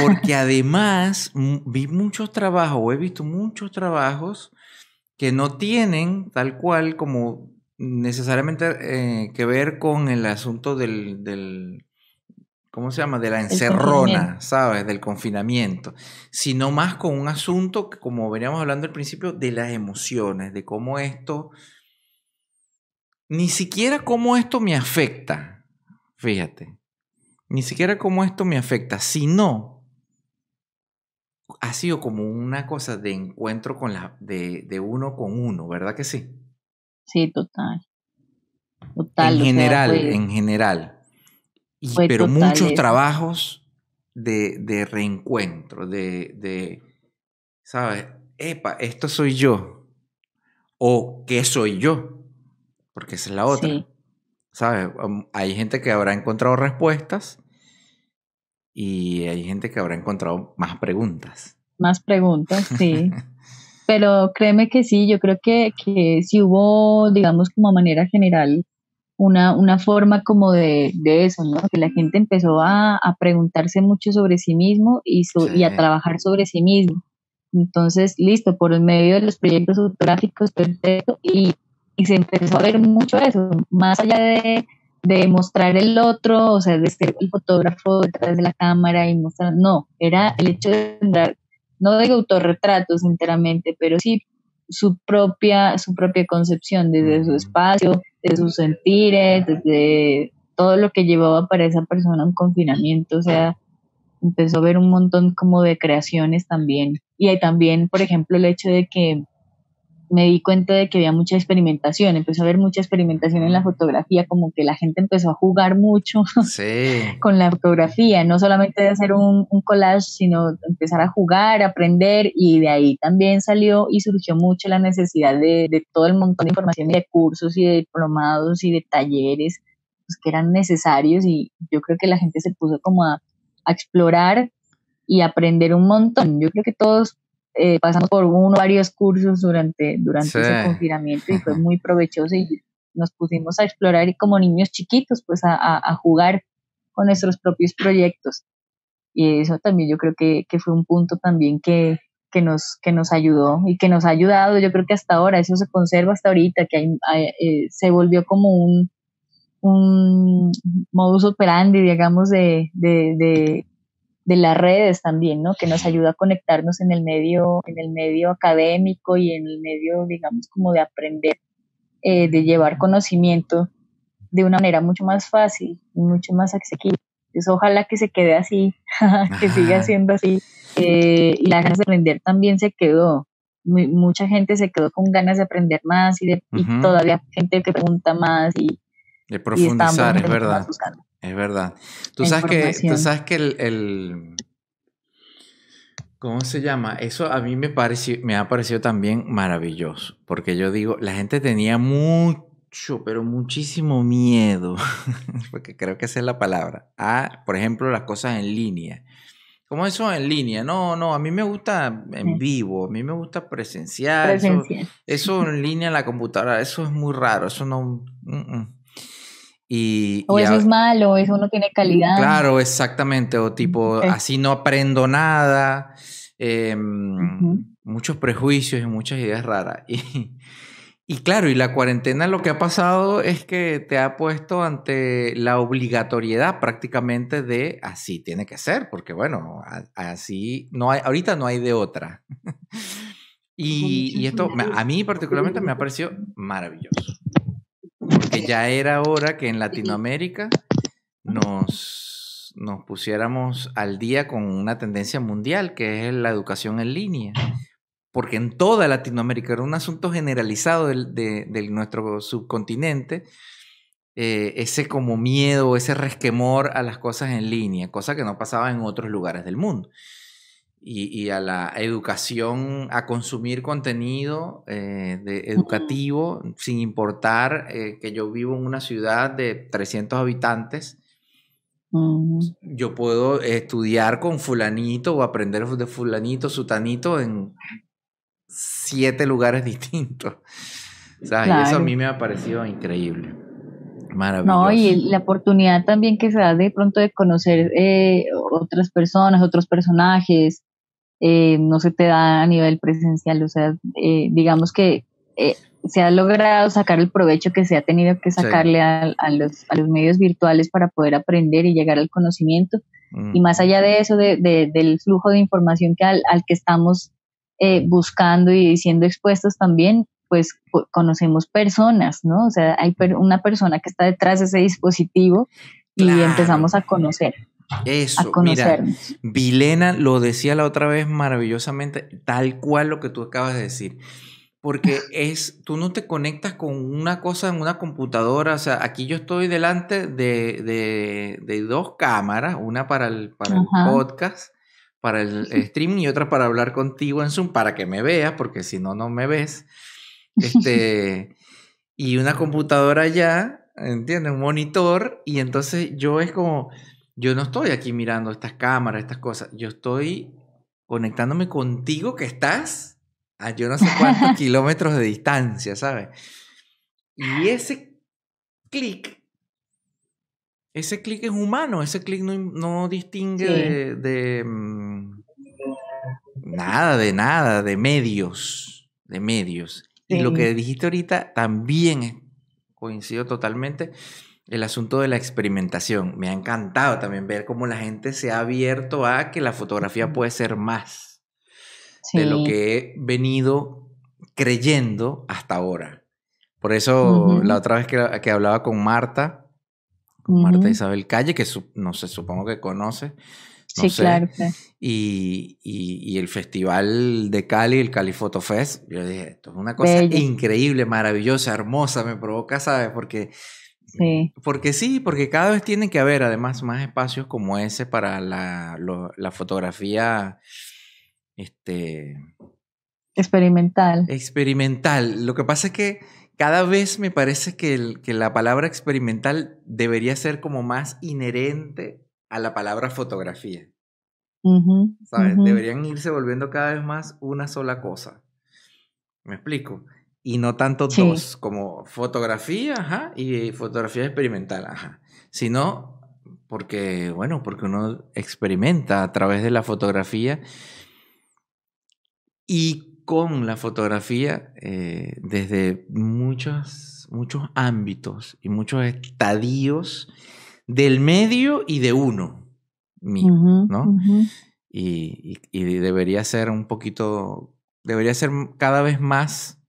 Porque además vi muchos trabajos, o he visto muchos trabajos que no tienen tal cual como necesariamente que ver con el asunto del ¿cómo se llama? De la encerrona, ¿sabes? Del confinamiento, sino más con un asunto que, como veníamos hablando al principio, de las emociones, de cómo esto, ni siquiera cómo esto me afecta, fíjate. Ni siquiera cómo esto me afecta, sino ha sido como una cosa de encuentro de uno con uno, ¿verdad que sí? Sí, total. En general. Pero muchos trabajos de reencuentro, ¿sabes? Epa, esto soy yo. O ¿qué soy yo? Porque esa es la otra. Sí. ¿Sabes? Hay gente que habrá encontrado respuestas. Y hay gente que habrá encontrado más preguntas. Más preguntas, sí. Pero créeme que sí, yo creo que sí hubo, digamos, como a manera general, una forma como de eso, ¿no? Que la gente empezó a preguntarse mucho sobre sí mismo y a trabajar sobre sí mismo. Entonces, listo, por el medio de los proyectos fotográficos, perfecto, y se empezó a ver mucho eso, más allá de mostrar el otro, o sea, de ser el fotógrafo detrás de la cámara y mostrar, no, era el hecho de dar, no de autorretratos enteramente, pero sí su propia concepción desde su espacio, desde sus sentires, desde todo lo que llevaba para esa persona un confinamiento, o sea, empezó a ver un montón como de creaciones también. Y hay también, por ejemplo, el hecho de que me di cuenta de que había mucha experimentación, empezó a haber mucha experimentación en la fotografía, como que la gente empezó a jugar mucho con la fotografía, no solamente de hacer un collage, sino empezar a jugar, aprender, y de ahí también salió y surgió mucho la necesidad de todo el montón de información y de cursos y de diplomados y de talleres pues, que eran necesarios, y yo creo que la gente se puso como a explorar y aprender un montón. Yo creo que todos pasamos por varios cursos durante ese confinamiento y fue muy provechoso y nos pusimos a explorar y como niños chiquitos pues a jugar con nuestros propios proyectos, y eso también yo creo que fue un punto también que nos ayudó y que nos ha ayudado. Yo creo que hasta ahora eso se conserva hasta ahorita, que se volvió como un modus operandi, digamos, de las redes también, ¿no? Que nos ayuda a conectarnos en el medio académico y en el medio, digamos, como de aprender, de llevar conocimiento de una manera mucho más fácil y mucho más asequible. Entonces, ojalá que se quede así, que siga siendo así. Y las ganas de aprender también se quedó. Mucha gente se quedó con ganas de aprender más y todavía gente que pregunta más y de profundizar, es verdad. Es verdad. Tú sabes que el ¿cómo se llama? Eso a mí me ha parecido también maravilloso, porque yo digo, la gente tenía mucho, pero muchísimo miedo, porque creo que esa es la palabra, por ejemplo, las cosas en línea. ¿Cómo eso en línea? No, a mí me gusta en vivo, a mí me gusta presencial. Eso en línea en la computadora, eso es muy raro, eso no... O eso es malo, o eso no tiene calidad. Claro, exactamente. O tipo, así no aprendo nada. Muchos prejuicios y muchas ideas raras. Y claro, y la cuarentena lo que ha pasado es que te ha puesto ante la obligatoriedad prácticamente de así tiene que ser, porque bueno, así no hay, ahorita no hay de otra. Y esto a mí particularmente me ha parecido maravilloso, porque ya era hora que en Latinoamérica nos pusiéramos al día con una tendencia mundial, que es la educación en línea. Porque en toda Latinoamérica era un asunto generalizado de nuestro subcontinente, ese como miedo, ese resquemor a las cosas en línea, cosa que no pasaba en otros lugares del mundo. Y a la educación, a consumir contenido educativo, sin importar que yo vivo en una ciudad de 300 habitantes, yo puedo estudiar con fulanito o aprender de fulanito, sutanito en 7 lugares distintos. ¿Sabes? Claro. Y eso a mí me ha parecido increíble. Maravilloso. No, y la oportunidad también que se da de pronto de conocer otras personas, otros personajes, no se te da a nivel presencial. O sea, digamos que se ha logrado sacar el provecho que se ha tenido que sacarle a los medios virtuales para poder aprender y llegar al conocimiento. Y más allá de eso, del flujo de información al que estamos buscando y siendo expuestos también, pues conocemos personas, ¿no? O sea, hay una persona que está detrás de ese dispositivo y empezamos a conocer. Eso, mira, Vilena lo decía la otra vez maravillosamente, tal cual lo que tú acabas de decir. Porque tú no te conectas con una cosa en una computadora. O sea, aquí yo estoy delante de 2 cámaras, una para el podcast, para el streaming, y otra para hablar contigo en Zoom, para que me veas, porque si no, no me ves. Y una computadora allá, ¿entiendes? Un monitor, y entonces yo no estoy aquí mirando estas cámaras, estas cosas. Yo estoy conectándome contigo que estás a yo no sé cuántos kilómetros de distancia, ¿sabes? Y ese clic es humano, ese clic no distingue nada, de medios. Y lo que dijiste ahorita también coincido totalmente, el asunto de la experimentación. Me ha encantado también ver cómo la gente se ha abierto a que la fotografía puede ser más de lo que he venido creyendo hasta ahora. Por eso la otra vez que hablaba con Marta Isabel Calle, que no sé, supongo que conoce. No sé. Claro. Y el festival de Cali, el Cali Photo Fest, yo dije, esto es una cosa increíble, maravillosa, hermosa, me provoca, ¿sabes? Porque cada vez tiene que haber además más espacios como ese para la fotografía experimental. Lo que pasa es que cada vez me parece que la palabra experimental debería ser como más inherente a la palabra fotografía. ¿Sabes? Deberían irse volviendo cada vez más una sola cosa. ¿Me explico? Y no tanto dos, como fotografía, y fotografía experimental, Sino porque uno experimenta a través de la fotografía y con la fotografía desde muchos ámbitos y muchos estadios del medio y de uno mismo, ¿no? Y debería ser cada vez más,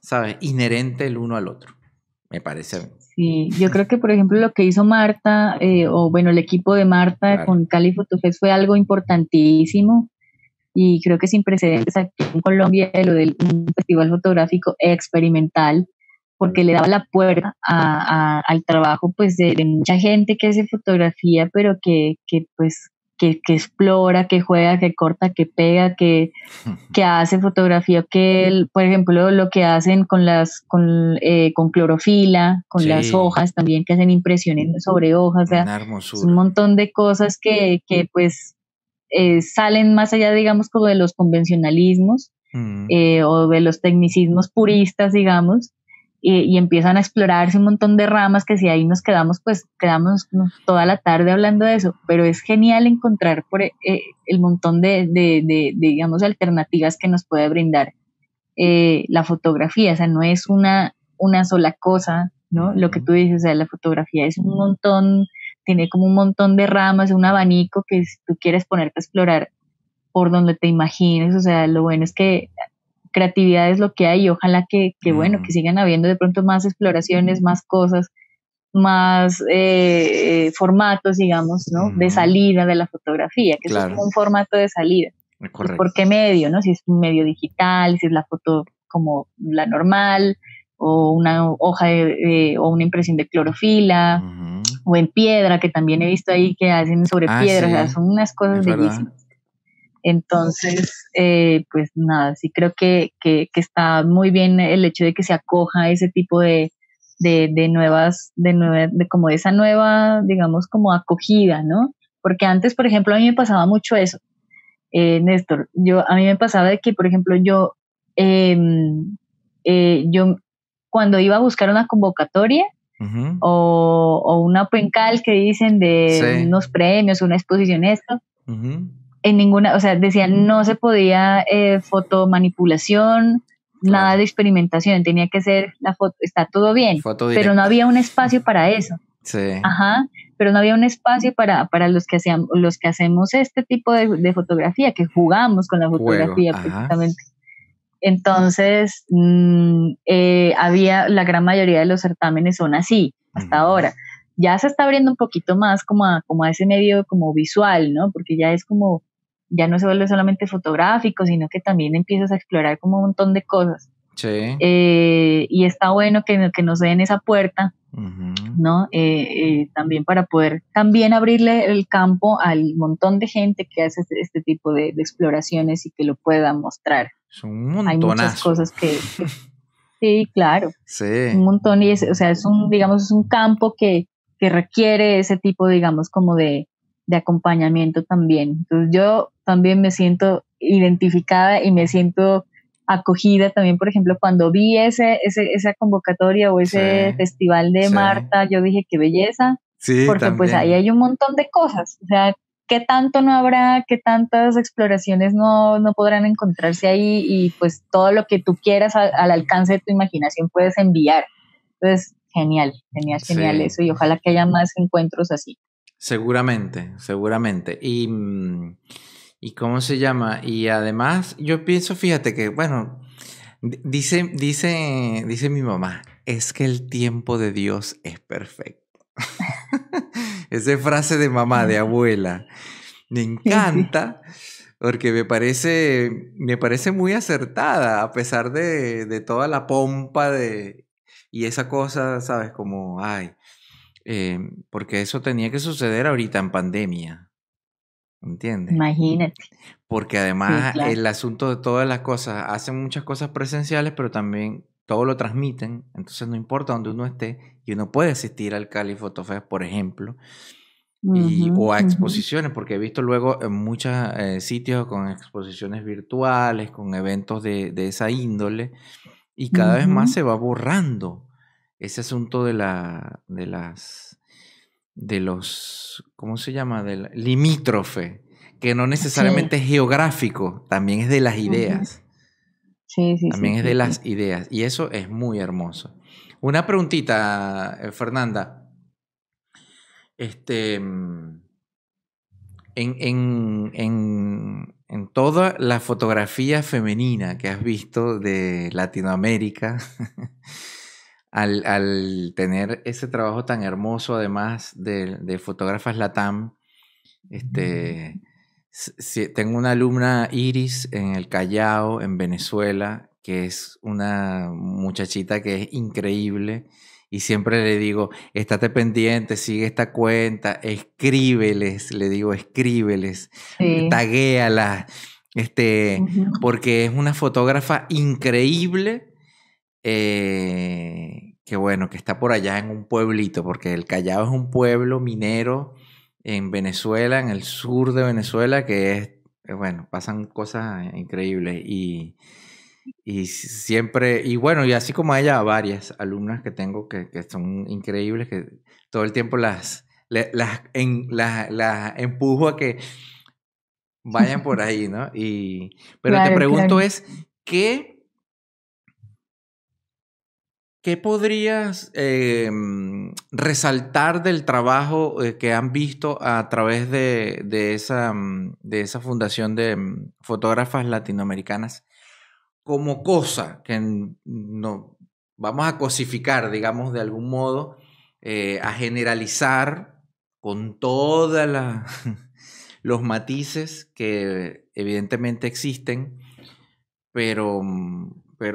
¿sabes? Inherente el uno al otro, me parece. Sí, yo creo que, por ejemplo, lo que hizo Marta, el equipo de Marta con Cali Photo Fest fue algo importantísimo. Y creo que sin precedentes aquí en Colombia lo del un festival fotográfico experimental, porque le daba la puerta al trabajo pues de mucha gente que hace fotografía, pero que explora, que juega, que corta, que pega, que hace fotografía, por ejemplo lo que hacen con clorofila, con las hojas también, que hacen impresiones sobre hojas, o sea, es un montón de cosas que pues salen más allá, digamos, como de los convencionalismos o de los tecnicismos puristas, digamos, y empiezan a explorarse un montón de ramas que si ahí nos quedamos, pues quedamos toda la tarde hablando de eso, pero es genial encontrar el montón digamos, alternativas que nos puede brindar la fotografía, o sea, no es una sola cosa, ¿no? Lo que tú dices, o sea, la fotografía es un montón, tiene como un montón de ramas, un abanico que si tú quieres ponerte a explorar por donde te imagines, o sea, lo bueno es que creatividad es lo que hay y ojalá bueno, que sigan habiendo de pronto más exploraciones, más cosas, más formatos, digamos, ¿no? De salida de la fotografía, que eso es como un formato de salida. Pues, ¿por qué medio, no? Si es un medio digital, si es la foto como la normal, o una hoja o una impresión de clorofila, o en piedra, que también he visto ahí que hacen sobre piedra, sí. O sea, son unas cosas bellísimas. Entonces, pues nada, sí creo que está muy bien el hecho de que se acoja ese tipo de como esa nueva, digamos, como acogida, ¿no? Porque antes, por ejemplo, a mí me pasaba mucho eso, Néstor, a mí me pasaba de que, por ejemplo, yo cuando iba a buscar una convocatoria o una open call que dicen de unos premios, una exposición, esto, en ninguna, o sea, decían no se podía fotomanipulación, nada de experimentación, tenía que ser la foto, está todo bien, pero no había un espacio para eso. Sí. Ajá, pero no había un espacio para los que hacemos este tipo de fotografía, que jugamos con la fotografía precisamente. Entonces, había, la gran mayoría de los certámenes son así, hasta ahora. Ya se está abriendo un poquito más como a ese medio como visual, ¿no? Porque ya es como, ya no se vuelve solamente fotográfico, sino que también empiezas a explorar como un montón de cosas. Sí. Y está bueno que nos den esa puerta, ¿no? También para poder también abrirle el campo al montón de gente que hace este tipo de exploraciones y que lo pueda mostrar. Son un montonazo. Hay muchas cosas que sí, claro. Sí. Un montón y o sea, es un campo que requiere ese tipo, digamos, como de acompañamiento también. Entonces yo también me siento identificada y me siento acogida también, por ejemplo, cuando vi esa convocatoria o ese festival de Marta, yo dije, qué belleza, porque también. Pues ahí hay un montón de cosas, o sea, qué tanto no habrá, qué tantas exploraciones no podrán encontrarse ahí y pues todo lo que tú quieras al alcance de tu imaginación puedes enviar. Entonces, genial eso y ojalá que haya más encuentros así. Seguramente. ¿Y cómo se llama? Y además yo pienso, fíjate que, bueno, dice mi mamá, es que el tiempo de Dios es perfecto. Esa frase de mamá, de abuela, me encanta porque me parece muy acertada a pesar de toda la pompa y esa cosa, ¿sabes? Como, porque eso tenía que suceder ahorita en pandemia, ¿entiendes? Imagínate. Porque además sí, claro. El asunto de todas las cosas, hacen muchas cosas presenciales, pero también todo lo transmiten, entonces no importa donde uno esté, y uno puede asistir al Cali Photo Fest, por ejemplo, o a exposiciones, porque he visto luego en muchos sitios con exposiciones virtuales, con eventos de esa índole, y cada vez más se va borrando ese asunto de los, ¿cómo se llama? Del limítrofe, que no necesariamente es geográfico, también es de las ideas. También es de las ideas, y eso es muy hermoso. Una preguntita, Fernanda. En toda la fotografía femenina que has visto de Latinoamérica, al tener ese trabajo tan hermoso, además de fotógrafas LATAM, tengo una alumna, Iris, en el Callao, en Venezuela, que es una muchachita que es increíble. Y siempre le digo, estate pendiente, sigue esta cuenta, escríbeles, le digo, escríbeles, taguéala, porque es una fotógrafa increíble, que bueno, que está por allá en un pueblito, porque el Callao es un pueblo minero en Venezuela, en el sur de Venezuela, que es, bueno, pasan cosas increíbles. Y siempre, y bueno, y así como ella, varias alumnas que tengo que son increíbles, que todo el tiempo las empujo a que vayan por ahí, ¿no? Pero te Claro, pregunto claro. es, ¿qué podrías resaltar del trabajo que han visto a través de esa fundación de fotógrafas latinoamericanas como cosa que no vamos a cosificar, digamos, de algún modo, a generalizar con todos los matices que evidentemente existen, pero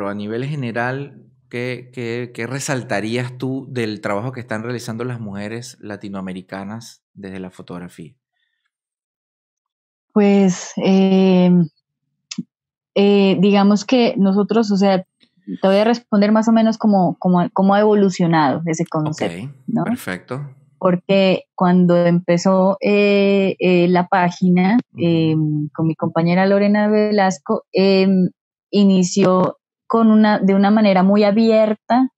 a nivel general, ¿qué resaltarías tú del trabajo que están realizando las mujeres latinoamericanas desde la fotografía? Pues digamos que nosotros, o sea, te voy a responder más o menos cómo ha evolucionado ese Ok, concepto, ¿no? perfecto. Porque cuando empezó la página con mi compañera Lorena Velasco, inició de una manera muy abierta,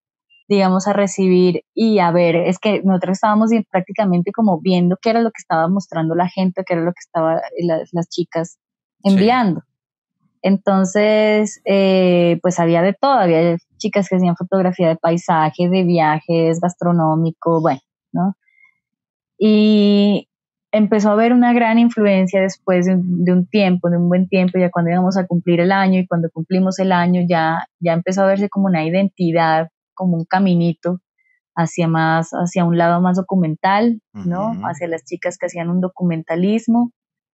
digamos, a recibir y a ver, es que nosotros estábamos prácticamente como viendo qué era lo que estaba mostrando la gente, qué era lo que estaban las chicas Sí. enviando. Entonces, pues había de todo, había chicas que hacían fotografía de paisaje, de viajes, gastronómico, bueno, ¿no? Y empezó a haber una gran influencia después de un tiempo, de un buen tiempo, ya cuando íbamos a cumplir el año y cuando cumplimos el año ya empezó a verse como una identidad, como un caminito hacia un lado más documental, ¿no? Ujú, Hacia las chicas que hacían un documentalismo,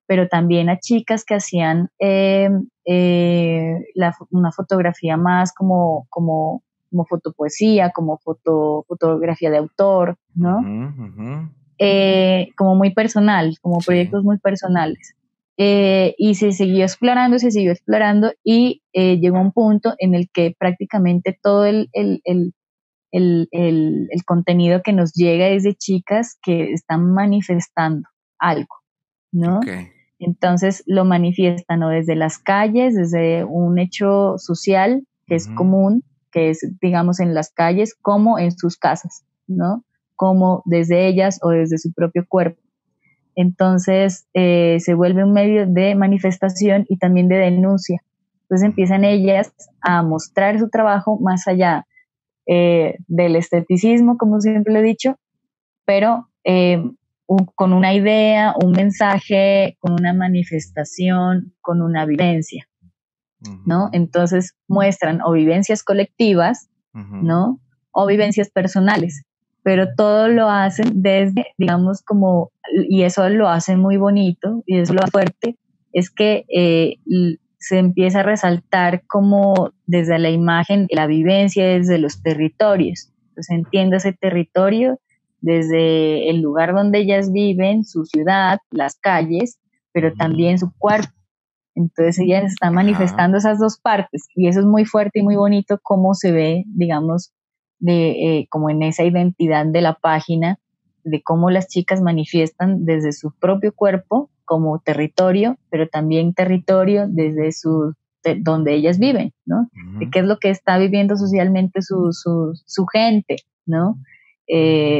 pero también a chicas que hacían una fotografía más como fotopoesía, como fotografía de autor, ¿no? ujú, ujú. Como muy personal, como Sí. proyectos muy personales. Y se siguió explorando y llegó un punto en el que prácticamente todo el contenido que nos llega es de chicas que están manifestando algo, Ok. ¿no? Entonces lo manifiestan, ¿no? Desde las calles, desde un hecho social que es Ujú, común, que es, digamos, en las calles, como en sus casas, ¿no? Como desde ellas o desde su propio cuerpo. Entonces se vuelve un medio de manifestación y también de denuncia. Entonces empiezan ujú, ellas a mostrar su trabajo más allá del esteticismo, como siempre lo he dicho, pero con una idea, un mensaje, con una manifestación, con una vivencia, ¿no? ujú, Entonces muestran o vivencias colectivas, ujú, ¿no? O vivencias personales, pero todo lo hacen desde, digamos, como, y eso lo hace muy bonito, y eso lo hace fuerte, es que se empieza a resaltar como desde la imagen, la vivencia desde los territorios. Entonces entiende ese territorio desde el lugar donde ellas viven, su ciudad, las calles, pero ujú. también su cuerpo. Entonces ellas están Ajá. manifestando esas dos partes y eso es muy fuerte y muy bonito cómo se ve, digamos, como en esa identidad de la página, de cómo las chicas manifiestan desde su propio cuerpo como territorio, pero también territorio desde donde ellas viven, ¿no? De Ujú, qué es lo que está viviendo socialmente su gente, ¿no?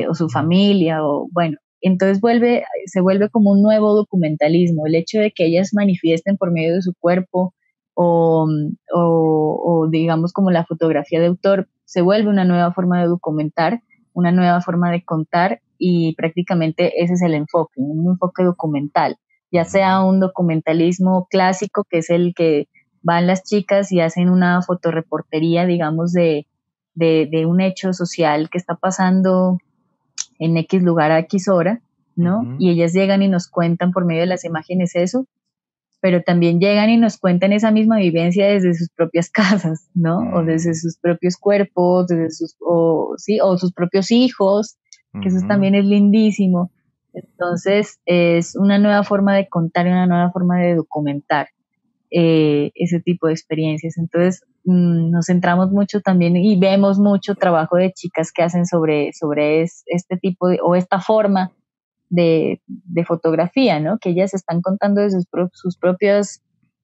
O su familia, o bueno, entonces se vuelve como un nuevo documentalismo, el hecho de que ellas manifiesten por medio de su cuerpo o, o digamos como la fotografía de autor, se vuelve una nueva forma de documentar, una nueva forma de contar y prácticamente ese es el enfoque, un enfoque documental, ya sea ujú, un documentalismo clásico que es el que van las chicas y hacen una fotoreportería, digamos, de un hecho social que está pasando en X lugar a X hora, ¿no? ujú, Y ellas llegan y nos cuentan por medio de las imágenes eso, pero también llegan y nos cuentan esa misma vivencia desde sus propias casas, ¿no? O desde mm, sus propios cuerpos, sí, o sus propios hijos, que eso ujú, también es lindísimo. Entonces, es una nueva forma de contar y una nueva forma de documentar ese tipo de experiencias. Entonces, nos centramos mucho también y vemos mucho trabajo de chicas que hacen sobre este tipo o esta forma de fotografía, ¿no? Que ellas están contando de sus propios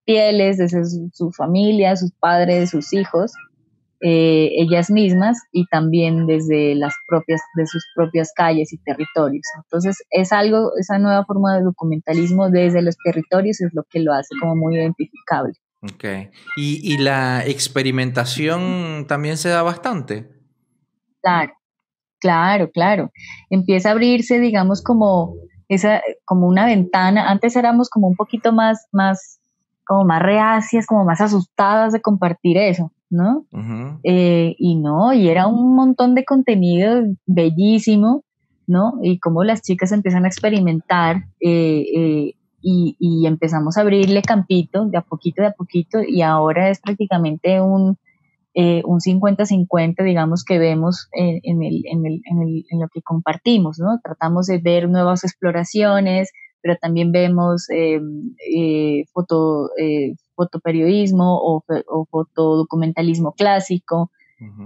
pieles, desde su familia, sus padres, sus hijos, ellas mismas, y también desde de sus propias calles y territorios. Entonces esa nueva forma de documentalismo desde los territorios es lo que lo hace como muy identificable. Okay. ¿Y la experimentación también se da bastante? Claro. Empieza a abrirse, digamos, como una ventana. Antes éramos como un poquito como más reacias, como más asustadas de compartir eso, ¿no? Uh-huh. Y era un montón de contenido bellísimo, ¿no? Y cómo las chicas empiezan a experimentar, y empezamos a abrirle campito de a poquito, y ahora es prácticamente un 50-50, digamos, que vemos en lo que compartimos, ¿no? Tratamos de ver nuevas exploraciones, pero también vemos fotoperiodismo o fotodocumentalismo clásico. Uh-huh.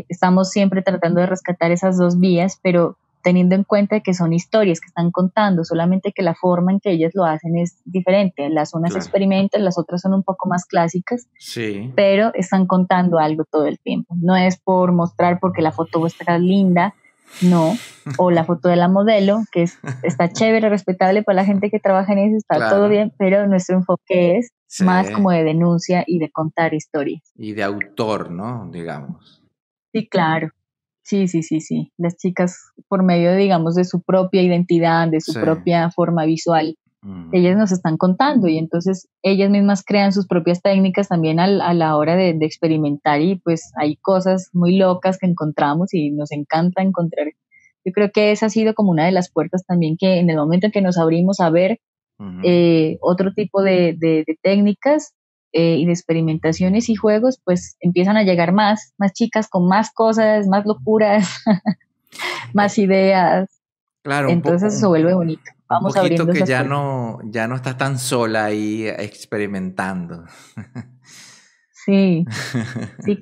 Estamos siempre tratando de rescatar esas dos vías, pero teniendo en cuenta que son historias que están contando, solamente que la forma en que ellas lo hacen es diferente. Las unas experimentan, las otras son un poco más clásicas, sí, pero están contando algo todo el tiempo. No es por mostrar porque la foto vuestra es linda, no, o la foto de la modelo, que está chévere, respetable para la gente que trabaja en eso, está todo bien, pero nuestro enfoque es más como de denuncia y de contar historias. Y de autor, ¿no? Digamos. Sí, claro. Sí. Las chicas, por medio, digamos, de su propia identidad, de su propia forma visual, ellas nos están contando, y entonces ellas mismas crean sus propias técnicas también a la hora de experimentar, y pues hay cosas muy locas que encontramos y nos encanta encontrar. Yo creo que esa ha sido como una de las puertas también, que en el momento en que nos abrimos a ver otro tipo de técnicas y de experimentaciones y juegos, pues empiezan a llegar más chicas con más cosas, más locuras, más ideas. Claro, entonces se vuelve bonito. Vamos abriendo que ya no estás tan sola ahí experimentando. Sí,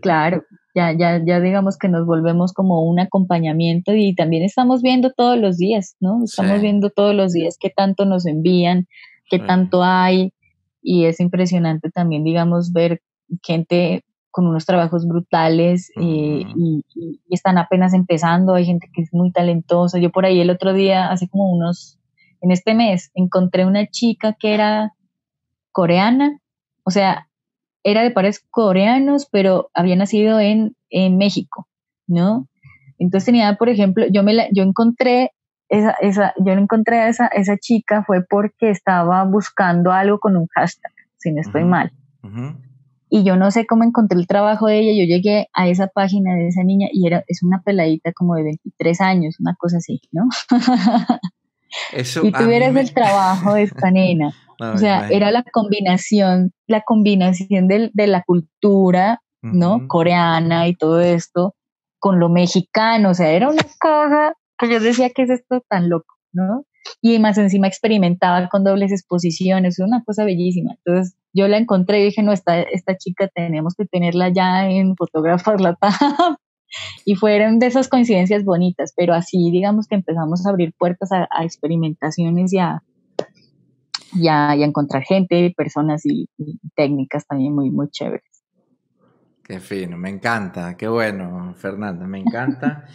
claro. Ya digamos que nos volvemos como un acompañamiento, y también estamos viendo todos los días, ¿no? Estamos viendo todos los días qué tanto nos envían, qué tanto hay, y es impresionante también, digamos, ver gente con unos trabajos brutales y están apenas empezando. Hay gente que es muy talentosa. Yo por ahí el otro día, en este mes, encontré una chica que era coreana, o sea, era de padres coreanos, pero había nacido en México, ¿no? Entonces tenía, por ejemplo, yo encontré a esa chica fue porque estaba buscando algo con un hashtag, si no estoy mal. Y yo no sé cómo encontré el trabajo de ella. Yo llegué a esa página de esa niña y es una peladita como de 23 años, una cosa así, ¿no? Y tú vieras el trabajo de esta nena. No, o sea, era la combinación de la cultura, ¿no? Coreana y todo esto con lo mexicano. O sea, era una cosa que yo decía, ¿qué es esto tan loco, no? Y más encima experimentaba con dobles exposiciones, una cosa bellísima. Entonces yo la encontré y dije, no, esta chica tenemos que tenerla ya en Fotógrafas Latam. Y fueron de esas coincidencias bonitas, pero así digamos que empezamos a abrir puertas a experimentaciones y a encontrar gente, personas y técnicas también muy, muy chéveres. Qué fino, me encanta, qué bueno, Fernanda, me encanta.